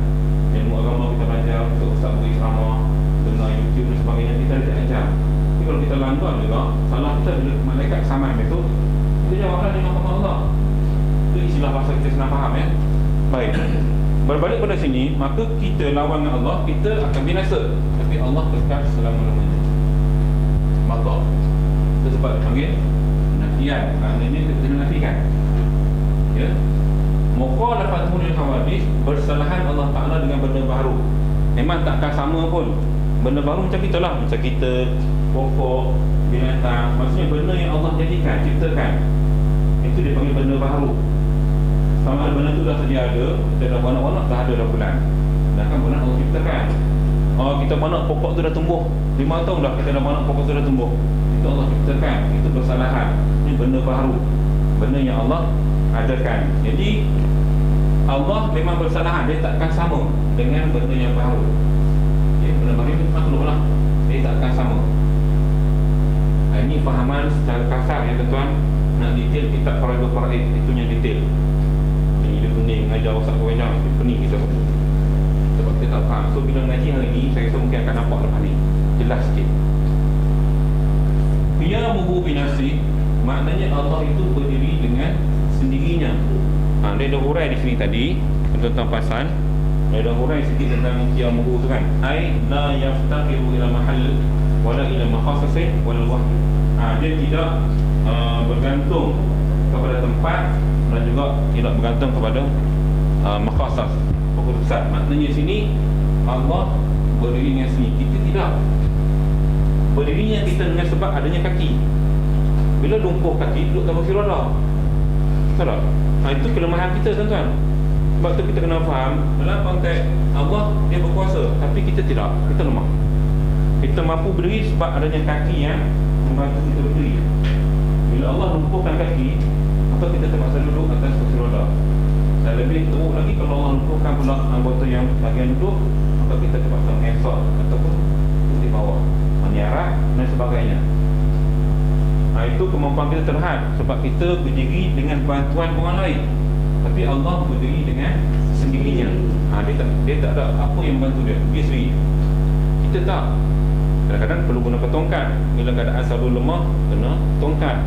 Ilmu agama kita belajar, untuk ustaz beri ceramah, dengar YouTube dan sebagainya, kita dah diajar. Tapi kalau kita langgar juga, salah kita bila malaikat saman itu, kita jawablah dengan nama Allah. Itu istilah bahasa kita senang faham ya. Baik. Berbalik pada sini, maka kita lawan dengan Allah, kita akan binasa. Tapi Allah kekal selama-lamanya. Maka itu sebab dipanggil nafian. Maknanya kita menafikan. Ya. Mukhalafatul lil hawadith, bersalahan Allah Ta'ala dengan benda baru. Memang takkan sama pun. Benda baru macam kita lah, macam kita, pokok, binatang. Maksudnya benda yang Allah jadikan, ciptakan, itu dipanggil benda baru. Sama ada benda tu dah sedia ada, kita dah banak-banak dah ada dah bulan. Sedangkan bulan Allah ciptakan. Oh, kita banak pokok tu dah tumbuh 5 tahun dah, kita dah banak pokok tu dah tumbuh. Itu Allah ciptakan. Itu bersalahan. Ini benda baru, benda yang Allah adakan. Jadi Allah memang bersalahan, dia takkan sama dengan benda yang baru. Okay, benda baru itu makhluk lah, dia takkan sama. Ini fahaman secara kasar ya tuan-tuan. Nak detail kitab Faraidul Faraid, itu yang detail. Ini dia pening mengajar Ustaz Kawajar, dia pening kita sebab kita tak faham. So bila mengaji hari ni, saya rasa mungkin akan nampak lepas ni jelas sikit. Qiyamuhu binafsi, maknanya Allah itu berdiri dengan sendirinya. Dia dah hurai di sini tadi tentang pasan. Dia dah hurai sikit tentang qiyamuhu tu kan. Ai la yaftaqiru ila mahall wala ila makhassas wala wahd. Dia tidak bergantung kepada tempat dan juga tidak bergantung kepada makhassas, keputusan. Maknanya sini Allah berdiri dengan sini, kita tidak. Berdirinya kita dengan sebab adanya kaki. Bila lumpuh kaki, duduk tanpa kursi roda. Betul tak? Itu kelemahan kita tuan-tuan. Sebab tu kita kena faham, dalam konteks Allah dia berkuasa, tapi kita tidak, kita lemah. Kita mampu berdiri sebab adanya kaki yang membantu kita berdiri. Bila Allah lumpuhkan kaki, maka kita terpaksa duduk atas kursi roda. Dan lebih teruk lagi kalau Allah lumpuhkan pula anggota yang bahagian duduk, maka kita terpaksa mengesok ataupun duduk di bawah, menyarat dan sebagainya. Itu kemampuan kita terhad sebab kita berdiri dengan bantuan orang lain. Tapi Allah berdiri dengan sendirinya. Dia tak ada apa yang membantu dia sendiri. Kita tak. Kadang-kadang perlu gunakan tongkat. Bila keadaan selalu lemah, kena tongkat.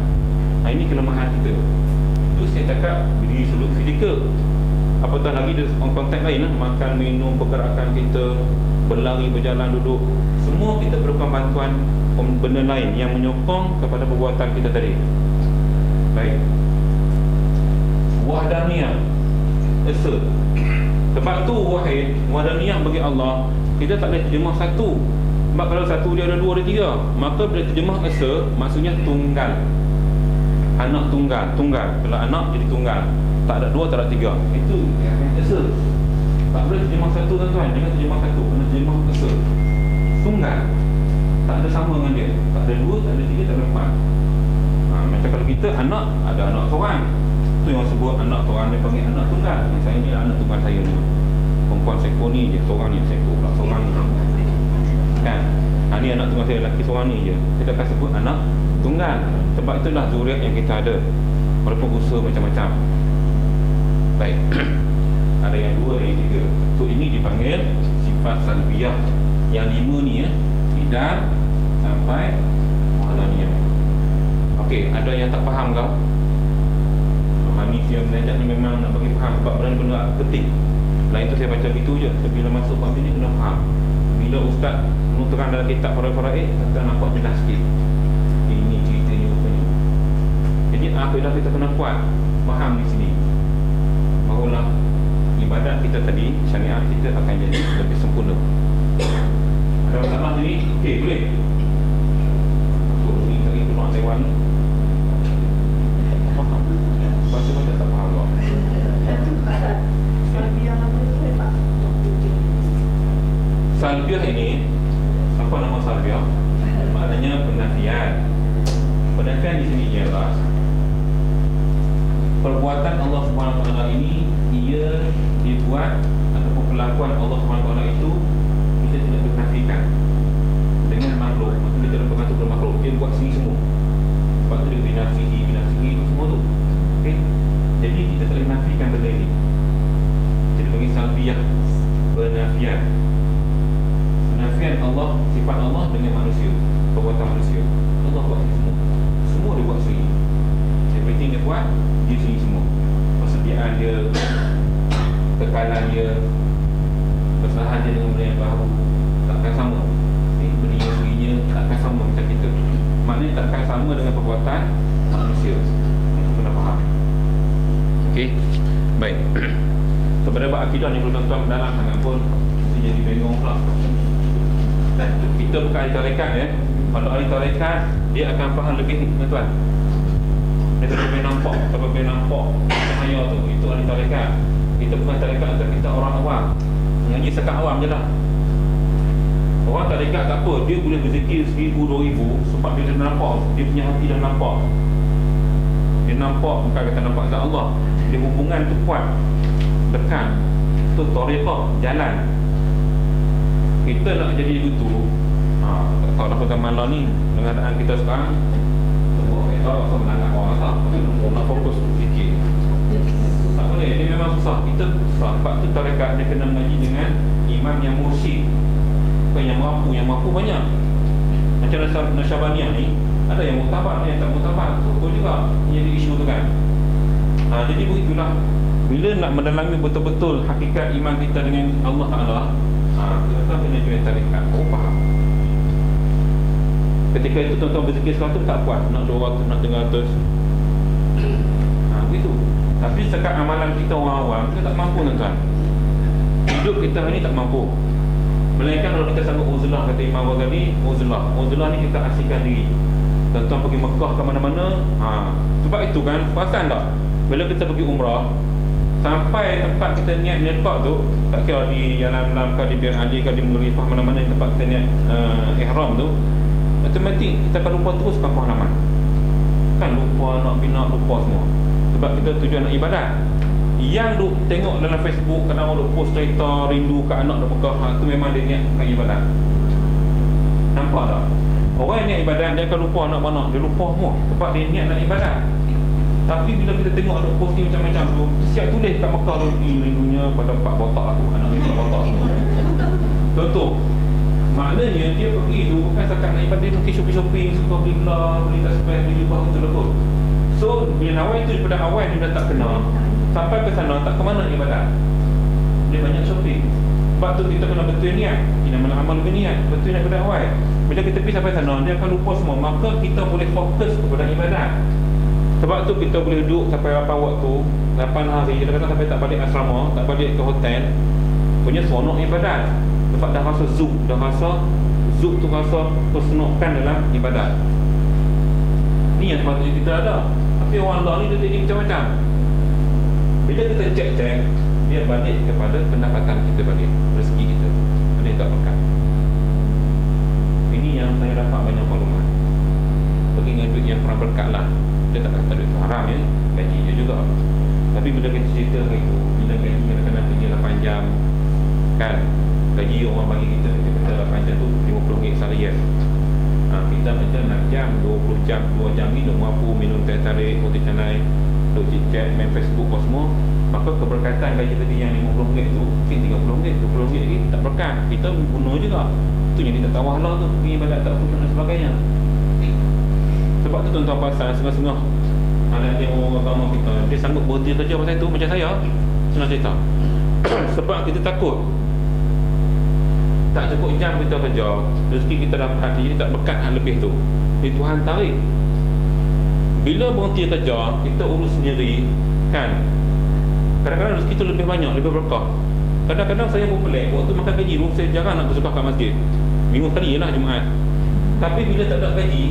Ini kelemahan kita. Itu saya cakap berdiri seluruh fizikal. Apatah lagi dari konteks lain, makan, minum, pergerakan kita, berlari, berjalan, duduk, semua kita perlukan bantuan benda lain yang menyokong kepada perbuatan kita tadi. Baik. Wahdaniyah, esa. Sebab tu wahdaniyah bagi Allah, kita tak boleh terjemah satu. Sebab kalau satu dia ada dua, ada tiga. Maka bila terjemah esa, maksudnya tunggal. Anak tunggal. Kalau anak jadi tunggal, tak ada dua, tak ada tiga. Itu esa. Tak boleh terjemah satu tuan-tuan. Jangan terjemah satu, kena terjemah esa. Tunggal, tak ada sama dengan dia. Tak ada dua, anak, ada anak seorang. Tu yang sebut anak seorang, dia panggil anak tunggal. Yang saya ni anak tunggal saya ni. Perempuan seekor ni je, seorang ni seekor pula, seorang ni. Kan? Ni anak tunggal saya, lelaki seorang ni je. Kita akan sebut anak tunggal. Sebab itulah zuriat yang kita ada. Walaupun usaha macam-macam. Baik. Ada yang dua, ada yang tiga. So ini dipanggil sifat salbiyah. Yang lima ni Idan sampai Wahaniyah. Okey, ada yang tak faham kau? Hanif yang menajak ni memang nak bagi faham. Sebab benda-benda penting. Lain tu saya baca gitu je. Tapi bila masuk bab ni kena faham. Bila ustaz menerang dalam kitab Faraid, kita nampak jelas sikit. Ini ceritanya rupanya. Jadi akidah kita kena kuat. Faham di sini. Barulah ibadat kita tadi, syariat kita akan jadi lebih sempurna. Ada masalah ni? Okey, boleh. So, ni lagi keluar Taiwan ni. Faham? Baca-baca tak faham kau. Salbiah ini, apa nama salbiah? Maknanya penafian. Penafian di sini ialah perbuatan Allah Subhanahu Wa Taala ini ia dibuat ataupun perlakuan Allah Subhanahu Wa Taala itu kita tidak menafikan dengan makhluk. Maksudnya kita tidak mengatur dengan makhluk. Dia buat sendiri semua. Sebab tu dia binasihi itu semua tu. Okey. Jadi kita tak boleh nafikan benda ini. Jadi panggil salbiah, penafian. Penafian Allah, sifat Allah dengan manusia, perbuatan manusia. Allah buat semua. Semua dia buat sendiri. Everything dia buat, dia sendiri semua. Persediaan dia, kekalan dia, kesalahan dia dengan benda yang baru takkan sama. Benda yang sendirinya takkan sama macam kita. Maknanya takkan sama dengan perbuatan manusia. Itu kena faham. Okey, baik. Sebenarnya bab akidah ni perlu tuan-tuan dalam sangat pun mesti jadi bengong pula. Kita bukan ahli tarekat Kalau ahli tarekat dia akan faham lebih tuan. Dia tak boleh nampak, tak boleh nampak cahaya tu. Itu ahli tarekat. Kita bukan tarekat, kita orang awam. Mengaji sekat awam je lah. Orang tarekat tak apa, dia boleh berzikir 1000, 2000 sebab dia dah nampak, dia punya hati dah nampak. Dia nampak, bukan kata nampak zat Allah. Dia hubungan tu kuat, dekat. Tu tariqah, jalan. Kita nak jadi begitu. Tak tahu lah pada malam ni dengan keadaan kita sekarang. Semua kita rasa menangkap orang tak. Nak fokus fikir. Tak boleh, ini memang susah. Kita susah. Sebab tu tarekat dia kena mengaji dengan imam yang mursyid. Bukan yang mampu banyak. Macam Nasyabaniyah ni, ada yang muktabar, ada yang tak muktabar. Itu juga jadi isu tu kan. Jadi begitulah. Bila nak mendalami betul-betul hakikat iman kita dengan Allah Ta'ala, kita kena join tarekat. Faham? Ketika itu tuan-tuan berzikir 100 tak puas, nak 200, nak 300. Begitu. Tapi sekat amalan kita orang awam, kita tak mampu tuan-tuan. Hidup kita hari ni tak mampu. Melainkan kalau kita sanggup uzlah, kata Imam Ghazali, uzlah ni kita asingkan diri. Tuan-tuan pergi Mekah ke mana-mana. Sebab itu kan, perasan tak? Bila kita pergi umrah, sampai tempat kita niat letak tu, tak kira di Jalan Lam ke, di Bir Ali ke, di Mulrifah, mana-mana tempat kita niat ihram tu, automatik kita akan lupa terus kampung halaman. Kan lupa nak bina, lupa semua. Sebab kita tujuan nak ibadat. Yang duk tengok dalam Facebook, kadang orang duk post cerita rindu ke anak dah Mekah, tu memang dia niat bukan ibadat. Nampak tak? Orang yang niat ibadat, dia akan lupa anak mana, dia lupa semua sebab dia niat nak ibadat. Tapi bila kita tengok ada posting macam-macam tu, siap tulis kat Mekah tu, rindunya pada 4 botak aku, anak ni 4 botak semua. Contoh, maknanya dia pergi tu bukan setakat nak ibadat, dia pergi shopping-shopping, suka beli gelar, beli tasbih, beli jubah, betul kot. So, bila nawai tu daripada awal dia dah tak kenal, sampai ke sana tak ke mana ibadat. Dia banyak shopping. Sebab tu kita kena betul niat. Kita amal berniat, betul niat pada awal. Bila kita pergi sampai sana, dia akan lupa semua. Maka kita boleh fokus kepada ibadat. Sebab tu kita boleh duduk sampai 8 waktu, 8 hari, kadang-kadang sampai tak balik asrama, tak balik ke hotel, punya seronok ibadat. Sebab dah rasa zuk tu rasa keseronokan dalam ibadat. Ni yang sepatutnya kita ada. Tapi orang Allah ni dia jadi macam-macam. Bila kita cek-cek, dia balik kepada pendapatan kita balik, rezeki kita. Ada yang tak berkat. Ini yang saya dapat banyak maklumat. Pergi dengan duit yang kurang berkat lah. Dia tak kata duit tu haram ya, gaji dia juga. Tapi bila kita cerita itu, bila gaji kadang-kadang kerja 8 jam kan, gaji orang bagi kita kata 8 jam tu RM50 seharian. Kita macam nak jam 20 jam 2 jam ni duk mampu minum teh tarik, putih canai, duk chat, main Facebook apa semua, maka keberkatan gaji tadi yang RM50 tu mungkin RM30, RM20 lagi tak berkat. Kita bunuh juga. Tu yang kita tak wahlah tu, pergi ibadat tak khusyuk dan sebagainya. Sebab tu tuan-tuan pasal setengah-setengah anak dia orang agama kita, dia sanggup berhenti kerja pasal itu macam saya. Senang cerita. Sebab kita takut tak cukup jam kita kerja, rezeki kita dapat, jadi tak berkat hal lebih tu. Tuhan tarik. Bila berhenti kerja, kita urus sendiri kan. Kadang-kadang rezeki tu lebih banyak, lebih berkah. Kadang-kadang saya pun pelik, waktu makan gaji tu saya jarang nak bersedekah kat masjid. Minggu sekali je lah Jumaat. Tapi bila tak ada gaji,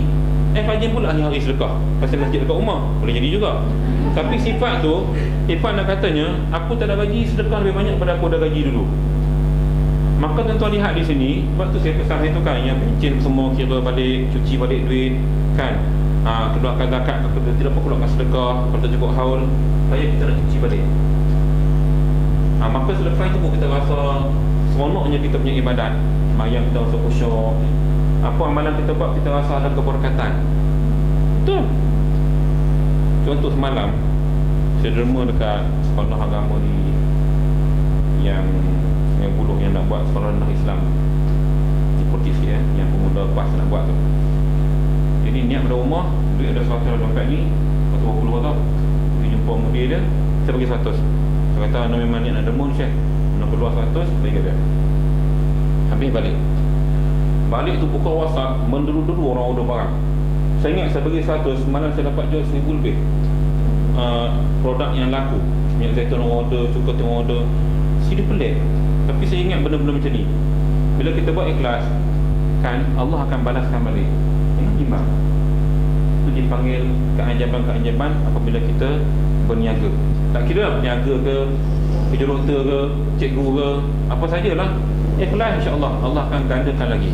Fajr pula hari-hari sedekah pasal masjid dekat rumah, boleh jadi juga. Tapi sifat tu, sifat nak katanya aku tak ada gaji, sedekah lebih banyak pada aku ada gaji dulu. Maka tuan-tuan lihat di sini, sebab tu saya pesan itu kan, yang pencin semua kira balik, cuci balik duit kan. Keluarkan zakat, tidak apa keluarkan sedekah, kalau tak cukup haul, saya kita nak cuci balik. Maka selepas itu pun kita rasa seronoknya kita punya ibadat. Mayang kita rasa khusyuk, apa amalan kita buat kita rasa ada keberkatan. Betul. Contoh semalam saya derma dekat sekolah agama di yang Buluh yang nak buat sekolah rendah Islam di Portis ya, yang pemuda PAS nak buat tu. Jadi niat pada rumah, duit ada 100 dalam dompet ni, 120 tau. Pergi jumpa mudir dia, saya bagi 100. Saya kata memang niat nak derma ni Syekh, nak keluar 100 bagi kat dia. Habis balik tu buka WhatsApp, menderu-deru orang order barang. Saya ingat saya bagi 100, malam saya dapat jual 1000 lebih produk yang laku. Minyak zaitun orang order, cuka orang order. Jadi pelik. Tapi saya ingat benda-benda macam ni, bila kita buat ikhlas kan, Allah akan balaskan balik. Ini timbang. Itu dipanggil keajaban-keajaban apabila kita berniaga. Tak kira berniaga ke, jurutera ke, cikgu ke, apa sajalah, ikhlas insya-Allah Allah akan gandakan lagi.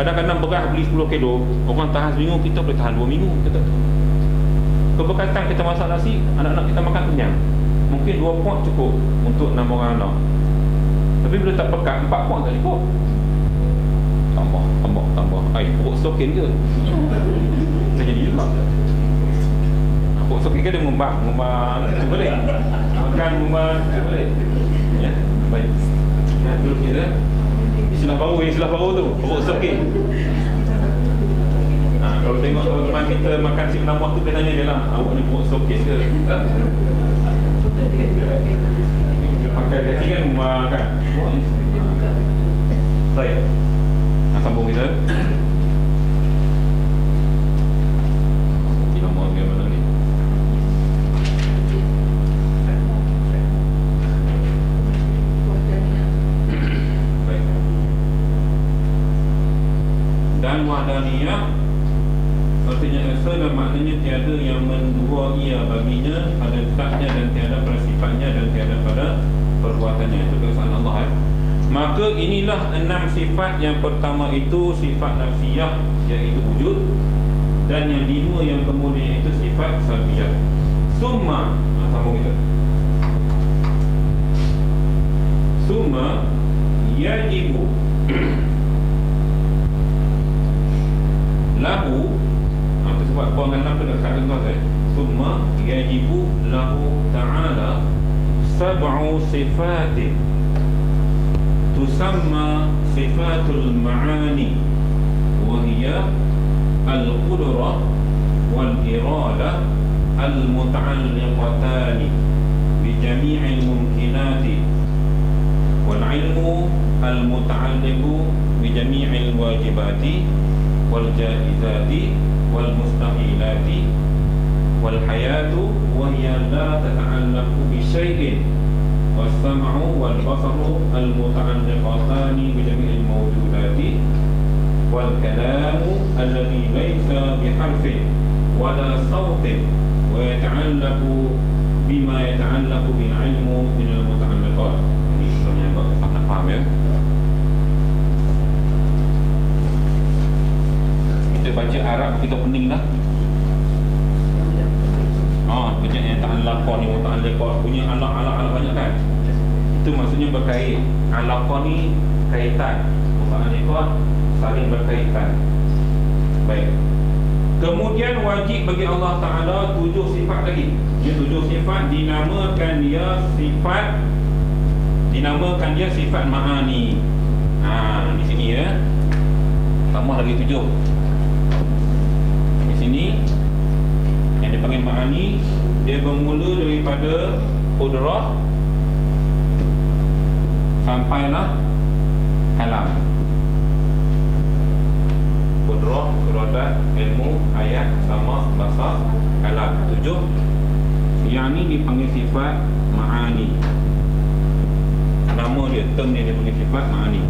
Kadang-kadang beras beli 10 kilo, orang tahan seminggu, kita boleh tahan 2 minggu. Kita keberkatan kita masak nasi, anak-anak kita makan kenyang. Mungkin 2 pot cukup untuk 6 orang anak. Tapi bila tak pekat, 4 pot tak cukup. Tambah. Perut stokin ke? Tak jadi juga. Perut stokin ke dia mengembang tu boleh. Makan mengembang tu boleh. Ya, baik. Dulu kita istilah baru tu, perut stokin. Kalau tengok teman-teman kita makan si menambah tu, dia tanya dia lah, awak ni perut stokin ke? Pakai gaji kan makan. Baik. Sambung kita. Tidak mau ke mana ni? Baik. Dan wahdaniyah artinya esa dan maknanya tiada yang mendua ia baginya, ada zatnya dan tiada pada sifatnya dan tiada pada perbuatannya. Itu keesaan Allah Maka inilah 6 sifat. Yang pertama itu sifat nafsiyah, iaitu wujud. Dan yang 5 yang kemudian itu sifat salbiyah. Summa, sambung kita. Summa yajibu lahu, sebab buangan lam pada kata tuan summa yajibu lahu ta'ala sab'u sifatin tusamma sifatul ma'ani wa hiya al-qudrah wal iradah al-muta'alliqatani bi jami'il mumkinati wal ilmu al-muta'alliqu bi jami'il wajibati wal jaizati wal mustahilati wal hayatu wa hiya la tata'allaqu bi syai'in was-sam'u wal basaru al-muta'alliqatani bi jami'il mawjudati wal kalamu alladhi laysa bi harfin wala sawtin wa yata'allaqu bima yata'allaqu bil ilmu min al-muta'alliqat. Ini sebenarnya nak faham ya. Kita baca Arab kita pening lah. Banyak yang tak alaqah ni, tak alaqah punya alaq banyak kan. Itu maksudnya berkait. Alaqah ni kaitan, alaqah saling berkaitan. Baik. Kemudian wajib bagi Allah Ta'ala 7 sifat lagi. Dia 7 sifat dinamakan dia sifat ma'ani. Di sini ya. Tambah lagi 7. Di sini yang dipanggil ma'ani, dia bermula daripada qudrah sampailah kalam. Qudrah, iradat, ilmu, ayat, sama, basar, kalam. 7. Yang ni dipanggil sifat ma'ani. Nama dia, term dia dipanggil sifat ma'ani.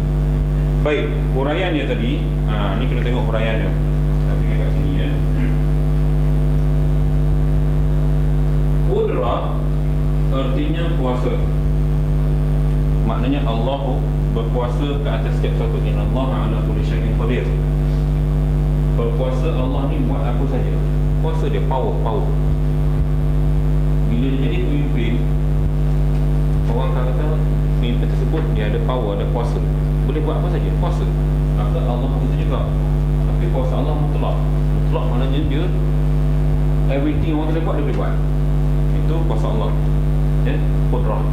Baik, huraian dia tadi. Ni kita tengok huraian dia. Kita tengok kat sini ya. Qudrah artinya kuasa. Maknanya Allah berkuasa ke atas setiap sesuatu. Innallaha ala kulli syai'in qadir. Berkuasa Allah ni buat apa saja. Kuasa dia power. Bila dia jadi pemimpin, orang kata pemimpin tersebut dia ada power, ada kuasa, boleh buat apa saja, kuasa. Maka Allah begitu juga. Tapi kuasa Allah mutlak. Mutlak maknanya dia everything orang boleh buat, dia boleh buat. Itu kuasa Allah. Ya, qudrah.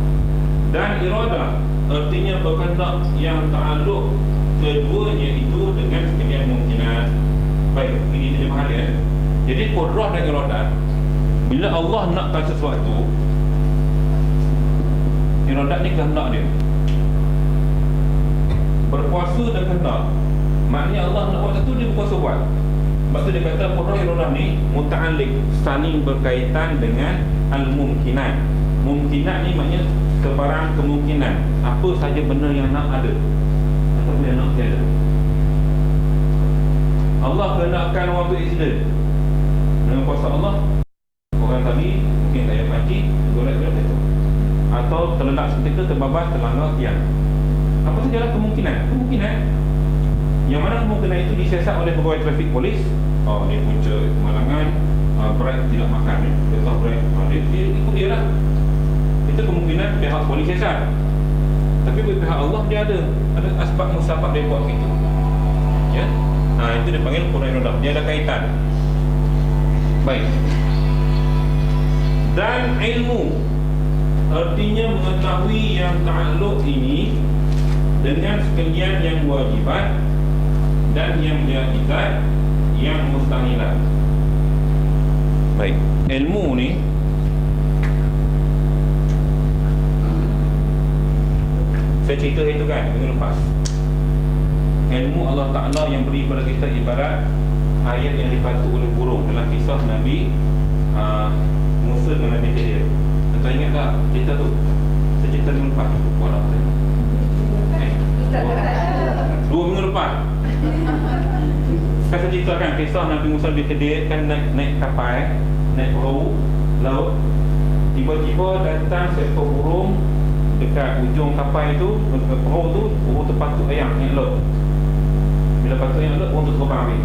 Dan iradah artinya berkehendak yang ta'alluq keduanya itu dengan sekalian kemungkinan. Baik, ini terjemahan dia. Jadi qudrah dan iradah, bila Allah nakkan sesuatu, iradat ni kehendak dia. Berkuasa dan kehendak, maknanya Allah nak buat sesuatu, dia berkuasa buat. Sebab tu dia kata qudrah iradah ni muta'alliq, saling berkaitan dengan al-mumkinat. Mumkinat ni maknanya sebarang kemungkinan. Apa saja benda yang nak ada atau benda yang nak tiada. Allah kehendakkan orang tu accident. Dengan kuasa Allah, orang tadi mungkin tak payah pancing, golek tu. Atau terledak seketika, terbabas, terlanggar tiang. Apa sajalah kemungkinan. Yang mana kemungkinan itu disiasat oleh pegawai trafik polis. Dia punca kemalangan, brake tidak makan ni. Dia tahu brake, dia ikut dia lah. Itu kemungkinan pihak polis siasat. Tapi bagi pihak Allah dia ada asbab musabab dia buat gitu. Ya. Itu dia panggil qudrah iradah. Dia ada kaitan. Baik. Dan ilmu artinya mengetahui yang ta'alluq ini dengan sekalian yang wajibat dan yang jaiz, yang mustahilat. Baik, ilmu ni saya cerita itu kan minggu lepas. Ilmu Allah Ta'ala yang beri kepada kita ibarat ayat yang dipatuk oleh burung dalam kisah Nabi Musa dengan Nabi Khidir. Tuan ingat tak cerita tu? Saya cerita minggu lepas. Orang dua minggu lepas. Kan saya ceritakan kisah Nabi Musa Nabi Khidir kan naik kapal, naik perahu laut. Tiba-tiba datang seekor burung dekat ujung kapal itu, perahu tu, burung terpatuk ayam yang laut. Bila patuk ayam laut, burung tu terbang habis.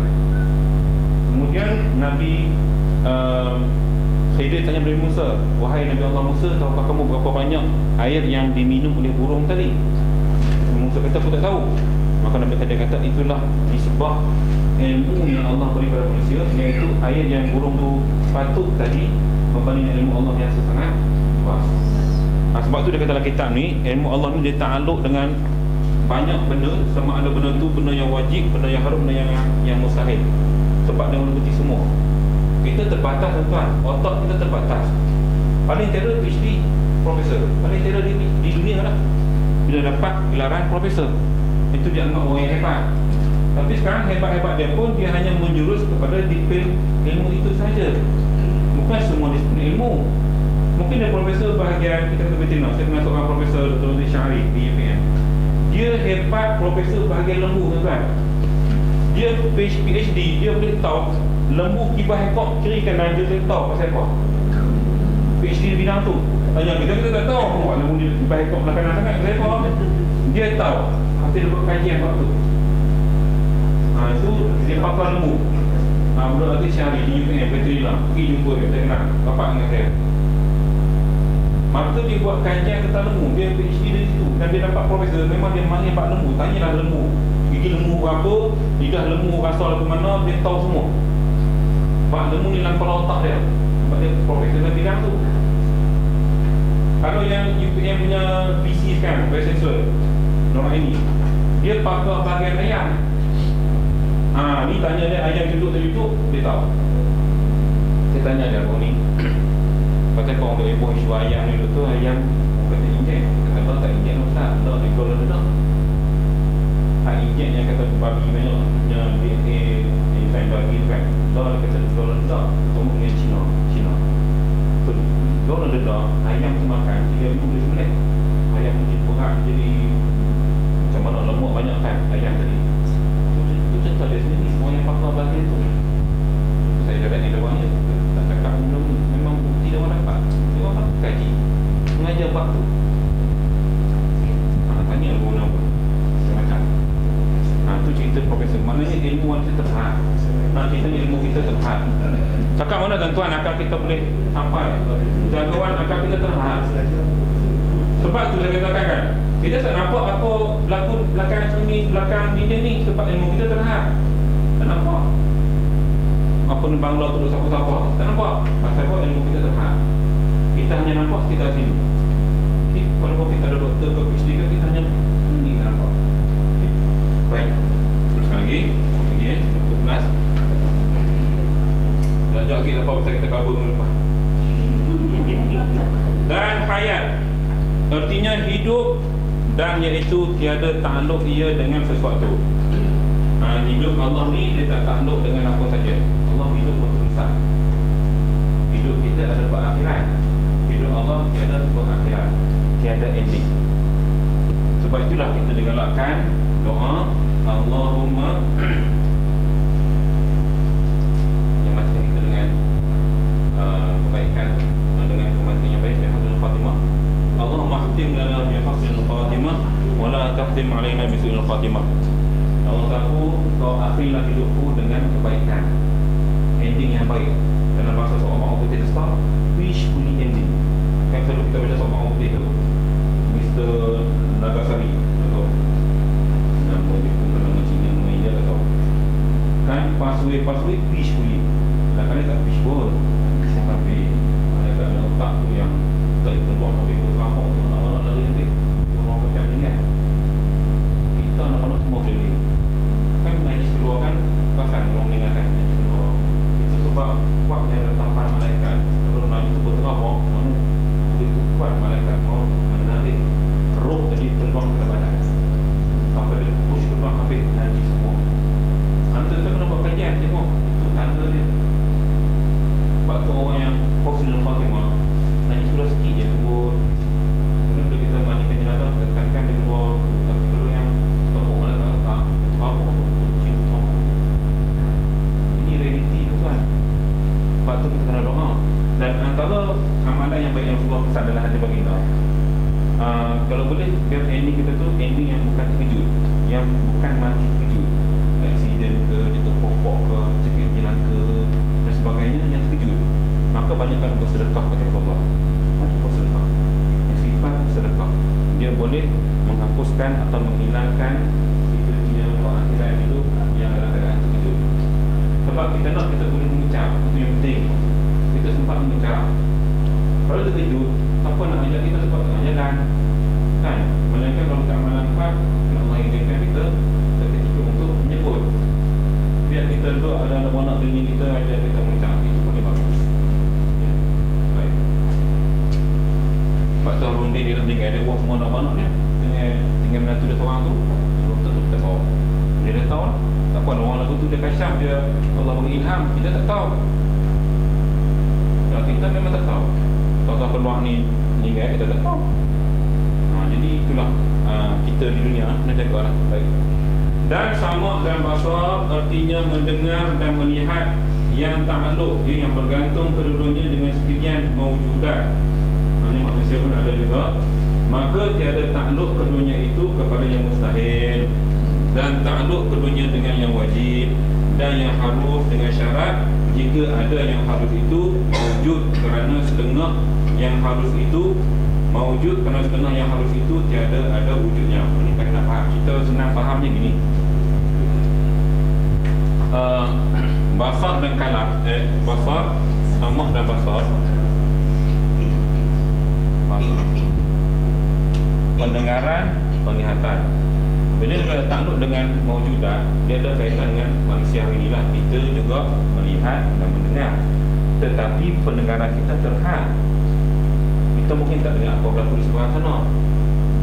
Kemudian Nabi Khidir tanya Nabi Musa, wahai Nabi Allah Musa, tahukah kamu berapa banyak air yang diminum oleh burung tadi? Musa kata, aku tak tahu. Maka Nabi Khidir kata, itulah disebab ilmu yang Allah beri kepada manusia, iaitu air yang burung tu patuk tadi membanding ilmu Allah yang sangat luas. Sebab tu dia kata dalam kitab ni, ilmu Allah ni dia ta'aluk dengan banyak benda, sama ada benda tu benda yang wajib, benda yang haram, benda yang mustahil. Sebab dia meliputi semua. Kita terbatas tuan, otak kita terbatas. Paling terror PhD profesor, paling terror di dunia lah bila dapat gelaran profesor. Itu dianggap orang yang hebat. Tapi sekarang hebat-hebat dia pun dia hanya menjurus kepada disiplin ilmu itu saja. Bukan semua disiplin ilmu. Mungkin dia profesor bahagian, kita kata betina. Saya kenal seorang profesor Dr. Syahri di UPN. Dia hebat profesor bahagian lembu tuan. Dia PhD, dia boleh tahu lembu kibah ekor kiri kanan, dia boleh tahu pasal ekor. PhD di bidang tu. Tanya kita tak tahu buat lembu dia kibah ekor belah kanan sangat pasal ekor. Dia tahu. Hasil dia buat kajian waktu tu. Itu dia pakar lembu. Budak lagi Syahri di UPM Petri lah. Pergi jumpa dia, saya kenal bapak dengan saya. Maka dia buat kajian tentang lembu. Dia PhD dari situ. Dan dia dapat profesor. Memang dia mahir bab lembu. Tanyalah lembu, gigi lembu berapa, lidah lembu asal ke mana, dia tahu semua. Bab lembu ni dalam kepala otak dia. Sebab dia profesor dalam bidang tu. Kalau yang UPM punya PC sekarang, Vice Chancellor Nur ini, dia pakar bahagian ayam. Ni tanya dia ayam duduk tak duduk, dia tahu. Saya tanya dia, ni pasal kau orang heboh isu ayam ni tu, ayam kata injek. Kata tak injek Ustaz, tak dia kalau dah. Tak injek yang kata babi banyak punya DNA enzyme babi tu kan. Dah kata kalau dah, tolong dengan Cina. Betul. Kalau dah ayam tu makan 3 minit. Ayam tu diperak jadi macam mana lemak banyak kan ayam tadi. Itu cerita dia sendiri, semua yang pakar bahagian tu. Saya cakap ni lewanya tak cakap belum, memang bukti dia orang dapat. Dia orang kaji mengajar bab tu. Tanya guna apa macam tu cerita profesor. Maknanya ilmu kita terhad. Kita ilmu kita terhad. Cakap mana tuan-tuan akal kita boleh hafal, jagoan akal kita terhad. Sebab tu saya katakan kan, kita tak nampak apa berlaku belakang sini, belakang media ni, sebab ilmu kita terhad. Tak nampak apa ni bangla tu siapa-siapa, tak nampak. Pasal apa ilmu kita terhad. Kita hanya nampak sekitar sini. Walaupun kita ada doktor ke PhD ke, kita hanya ini tak nampak. Baik, teruskan lagi. Untuk kelas belajar lagi apa pasal kita kabur minggu depan. Dan hayat artinya hidup, dan iaitu tiada takluk ia dengan sesuatu. Hidup Allah ni dia tak takluk dengan apa saja. Allah hidup berterusan. Hidup kita ada berakhirat. Hidup Allah tiada berakhirat, tiada ending. Sebab itulah kita digalakkan doa Allahumma yang macam kita dengan kebaikan, dengan kematian yang baik, husnul khatimah. Allahumma khtim lana bi husnul khatimah wa la tahtim alaina bi su'il khatimah. Allah tahu kau akhirlah hidupku dengan kebaikan, ending yang baik. Dalam bahasa seorang putih itu start wishfully ending. Kan selalu kita baca seorang putih tu, Mr. Nagasari atau nama dia pun nama Cina, nama India atau kan passway wishfully. Kadang-kadang tak wishful, sampai ada otak tu yang tak terbuang sampai ke kampung tu, nak lari nanti orang macam ni kan. Kita nak semua boleh kan najis keluar kan, pasal orang meninggalkan najis keluar. Itu sebab kuatnya rentapan malaikat. Kalau najis tu berterabak, mana begitu kuat malaikat mau menarik roh tadi terbang ke badan sampai dia push terbang habis najis semua. Anda tak kena buat kajian, tengok itu tanda dia. Sebab tu orang yang husnul khatimah najis sudah sikit je turun. Kemudian bila kita mandikan jenazah, tekankan dia keluar. Tapi kalau yang tepuk malaikat tak, itu apa tu? Ini realiti tu kan. Sebab tu kita kena doa. Dan antara amalan yang baik yang Allah pesan dalam hadis baginda, kalau boleh biar ending kita tu ending yang bukan terkejut, yang bukan mati terkejut, aksiden ke, jatuh pokok ke, cekik jiran ke dan sebagainya yang terkejut. Maka banyakkan bersedekah kepada Allah. Bersedekah, yang sifat sedekah, dia boleh menghapuskan atau menghilangkan situasinya akhirat itu yang dalam keadaan terkejut. Sebab kita nak, kita boleh mengucap, itu yang penting. Kita sempat mengucap. Kalau terkejut, apa nak ajak kita sebab tengah jalan kan? Melainkan kalau tak manfaat, Allah inginkan kita seketika untuk menyebut. Biar kita duduk ada anak dunia kita, ajak kita mengucap. Itu paling bagus. Baik. Sebab tu Harundi dia nak tinggal, dia buat semua anak-anak dia tinggal menantu dia seorang tu. Belum tentu kita tahu. Dia dah tahu lah. Tak apa, orang lagu tu dia kasyaf, dia Allah beri ilham, kita tak tahu. Kalau kita memang tak tahu. Tahu-tahu peluang ni meninggal, kita tak tahu. Jadi itulah kita di dunia kena jaga lah. Baik. Dan sama dan basar artinya mendengar dan melihat yang takluk, yang bergantung kedudukannya dengan sekalian mawjudat. Ini manusia pun ada juga. Maka tiada takluk kedudukannya itu kepada yang mustahil, dan takluk kedudukannya dengan yang wajib, dan yang harus dengan syarat jika ada yang harus itu mawujud kerana setengah yang harus itu mawujud kerana setengah yang harus itu tiada ada wujudnya. Ini kita kena faham. Kita senang fahamnya gini. Basar dan kalam, basar, samah dan basar. Pendengaran, penglihatan. Bila dia takluk dengan mawujudat, dia ada kaitan dengan manusia hari inilah. Kita juga melihat dan mendengar. Tetapi pendengaran kita terhad. Kita mungkin tak dengar apa berlaku di sebelah sana.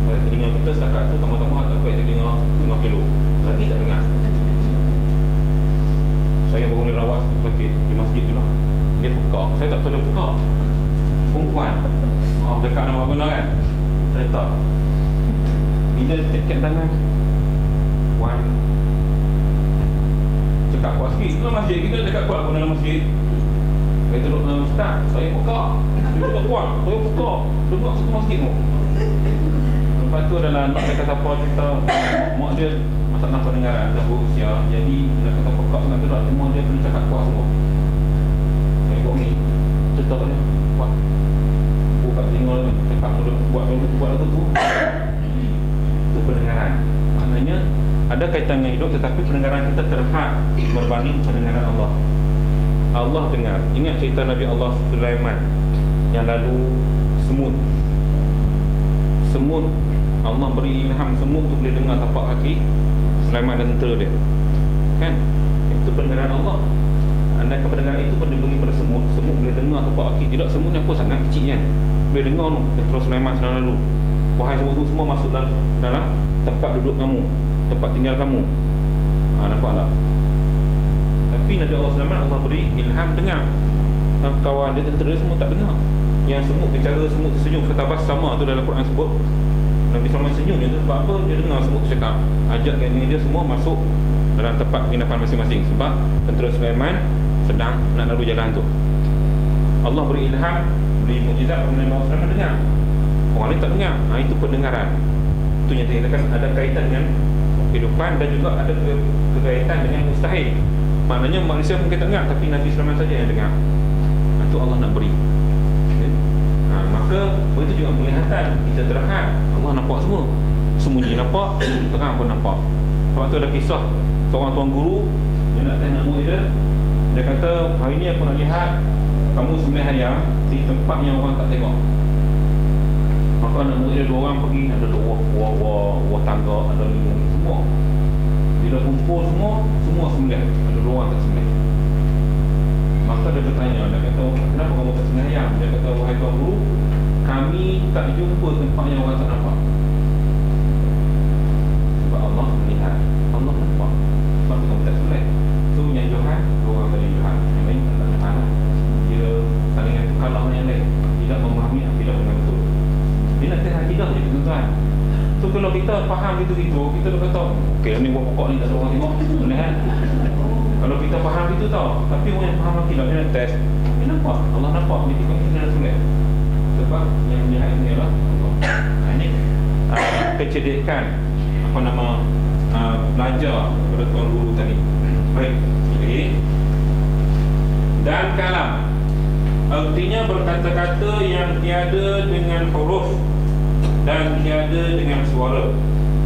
Pada telinga kita setakat tu tambah-tambah tak baik telinga 5 kilo. Lagi tak dengar. Saya baru ni rawat sakit di masjid tu lah. Dia pekak. Saya tak tahu dia pekak. Perempuan. Dekat nama guna kan? Saya tak. Bila kat tangan Wan cakap kuat sikit. Dalam masjid kita cakap kuat pun dalam masjid. Saya teruk dalam ustaz. Saya pekak. Dia tak kuat. Saya pekak. Dengar satu masjid tu. Lepas tu adalah anak dia kata apa kita mak dia masalah pendengaran dah berusia. Jadi dia kata pekak sangat teruk. Cuma dia boleh cakap kuat semua. Saya buat ni cerita dia kuat. Buka telinga dia cakap buat lagu tu. Itu pendengaran. Maknanya ada kaitan dengan hidup, tetapi pendengaran kita terhad berbanding pendengaran Allah. Allah dengar. Ingat cerita Nabi Allah Sulaiman yang lalu semut. Semut, Allah beri ilham semut tu boleh dengar tapak kaki Sulaiman dan tentera dia. Kan? Itu pendengaran Allah. Andai pendengaran itu pun diberi pada semut, semut boleh dengar tapak kaki. Tidak, semut ni apa sangat kecil kan? Boleh dengar tu tentera Sulaiman sedang lalu. Wahai semut tu semua masuk dalam tempat duduk kamu, tempat tinggal kamu. Nampak tak? Tapi Nabi Allah Sulaiman, Allah beri ilham dengar. Kawan dia tentera semua tak dengar. Yang semut bicara, semut senyum, ketabas sama tu dalam Quran sebut. Nabi Sulaiman senyum dia tu sebab apa? Dia dengar semut cakap. Ajak geng dia semua masuk dalam tempat penginapan masing-masing. Sebab tentera Sulaiman sedang nak lalu jalan tu. Allah beri ilham, beri mukjizat kepada Nabi Allah Sulaiman dengar. Orang lain tak dengar. Itu pendengaran. Itu yang dikatakan ada kaitan dengan kehidupan dan juga ada kekaitan dengan mustahil. Maknanya manusia mungkin tak dengar, tapi Nabi Sulaiman saja yang dengar. Itu Allah nak beri. Maka begitu juga penglihatan. Kita terhad, Allah nampak semua. Sembunyi nampak, terang pun nampak. Sebab tu ada kisah seorang tuan guru, dia nak tanya murid dia. Dia kata, hari ni aku nak lihat kamu sembelih ayam di tempat yang orang tak tengok. Maka anak murid dia 2 orang pergi. Ada buah tangga, ada limau, semua. Bila kumpul semua sembelih. Ada 2 orang tak sembelih. Maka dia bertanya, dia kata, kenapa kamu tak sembelih ayam? Dia kata, wahai tuan guru, kami tak jumpa tempat yang orang tak nampak. Sebab Allah melihat, Allah nampak. Sebab tu kamu tak sembelih. So yang Johan, 2 orang tadi Johan, yang lain tak Johan lah. Dia saling itu kalah dengan yang lain, tidak memahami akidah dengan betul. Dia nak tengah akidah je tuan-tuan. So kalau kita faham gitu-gitu, kita dah kata okey ni buat pokok ni tak ada orang tengok. Boleh kan? Kalau kita faham itu tau. Tapi orang yang faham akidah dia nak test. Dia nampak, Allah nampak, dia tengok kita nak sungai. Sebab yang melihat ini adalah Allah. Ini kecerdikan belajar pada tuan guru tadi. Baik. Okay. Dan kalam, artinya berkata-kata yang tiada dengan huruf dan tiada dengan suara.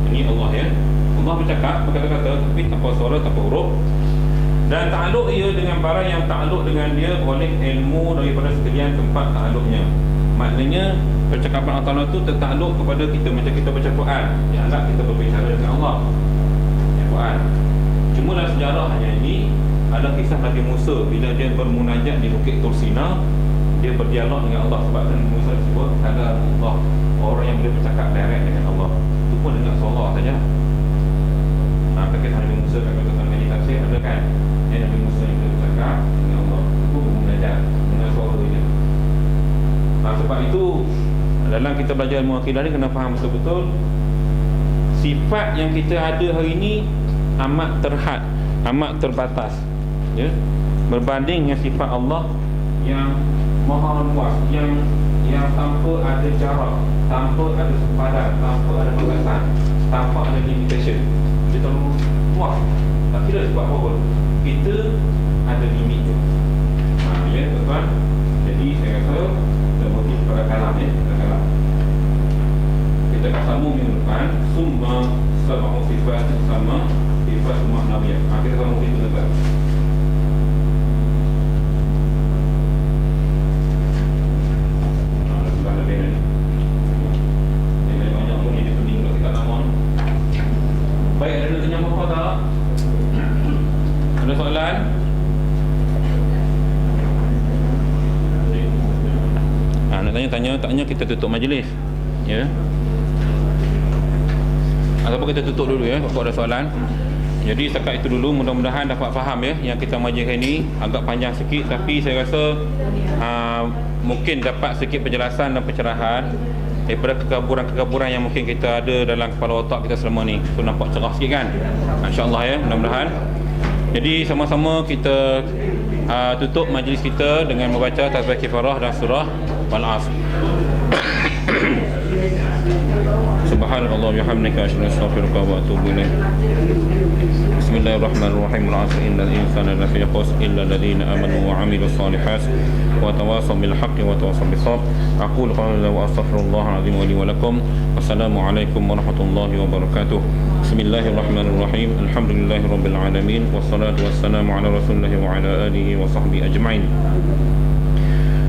Ini Allah ya. Allah bercakap, berkata-kata tapi tanpa suara, tanpa huruf. Dan takluk ia dengan barang yang takluk dengan dia oleh ilmu daripada sekalian tempat takluknya. Maknanya percakapan Allah Ta'ala itu tertakluk kepada kita. Macam kita baca Quran, dianggap kita berbicara dengan Allah ya, Quran. Cuma dalam sejarah hanya ini ada kisah Nabi Musa bila dia bermunajat di Bukit Tursina. Dia berdialog dengan Allah. Sebab Nabi Musa disebut ada Allah, orang yang boleh bercakap direct dengan Allah. Itu pun dengan Allah saja. Kisah Nabi Musa kat kata Nabi Tafsir ada kan, dia Nabi Musa yang boleh bercakap dengan Allah. Itu bermunajat dengan suara dia. Sebab itu dalam kita belajar ilmu akidah ni kena faham betul-betul sifat yang kita ada hari ini amat terhad, amat terbatas ya, berbanding dengan sifat Allah yang maha luas, yang tanpa ada jarak, tanpa ada sempadan, tanpa ada batasan, tanpa ada limitation. Dia terlalu luas. Tak kira sebab apa pun. kita ada limit tu. Ya tuan-tuan. Jadi saya rasa kita mungkin pada kalam pada kalam. Kita akan sambung minggu depan summa sab'u sifat sama sifat ma'nawiyah. Kita sambung itu tuan-tuan. Baik, ada nak tanya apa tak? Ada soalan? Nak tanya, kita tutup majlis. Ya. Ataupun kita tutup dulu ya, kalau ada soalan. Jadi setakat itu dulu, mudah-mudahan dapat faham ya. Yang kita majlis ini agak panjang sikit, tapi saya rasa mungkin dapat sedikit penjelasan dan pencerahan daripada kekaburan-kekaburan yang mungkin kita ada dalam kepala otak kita selama ni. So nampak cerah sikit kan? InsyaAllah ya, mudah-mudahan. Jadi sama-sama kita tutup majlis kita dengan membaca tasbih kifarah dan surah Al-Asr. Subhanallah wa bihamdika asyhadu an la ilaha illa anta astaghfiruka wa atubu ilaik. Bismillahirrahmanirrahim. Al-'asr innal insana lafi khusr illa alladhina amanu wa 'amilus solihat wa tawassaw bil haqqi wa tawassaw bis sabr. Aqulu qawli wa astaghfirullahal 'azim wa li wa lakum. Wassalamu alaikum warahmatullahi wabarakatuh. Bismillahirrahmanirrahim. Alhamdulillahirabbil alamin wassalatu wassalamu ala rasulillah wa ala alihi wa sahbihi ajma'in.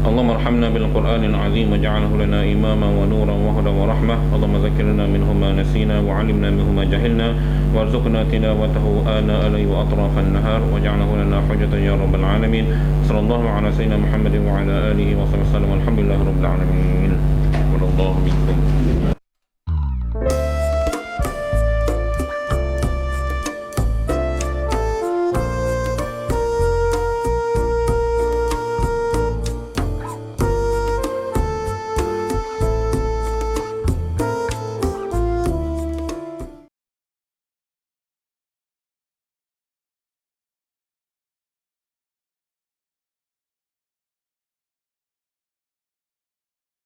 اللهم ارحمنا بالقرآن العظيم واجعله لنا إماما ونورا وهدى ورحمة. اللهم ذكرنا منه ما نسينا وعلمنا منه ما جهلنا وارزقنا تلاوته آناء الليل وأطراف النهار واجعله لنا حجة يا رب العالمين. صلى الله على سيدنا محمد وعلى آله وصحبه وسلم والحمد لله رب العالمين. والله منكم.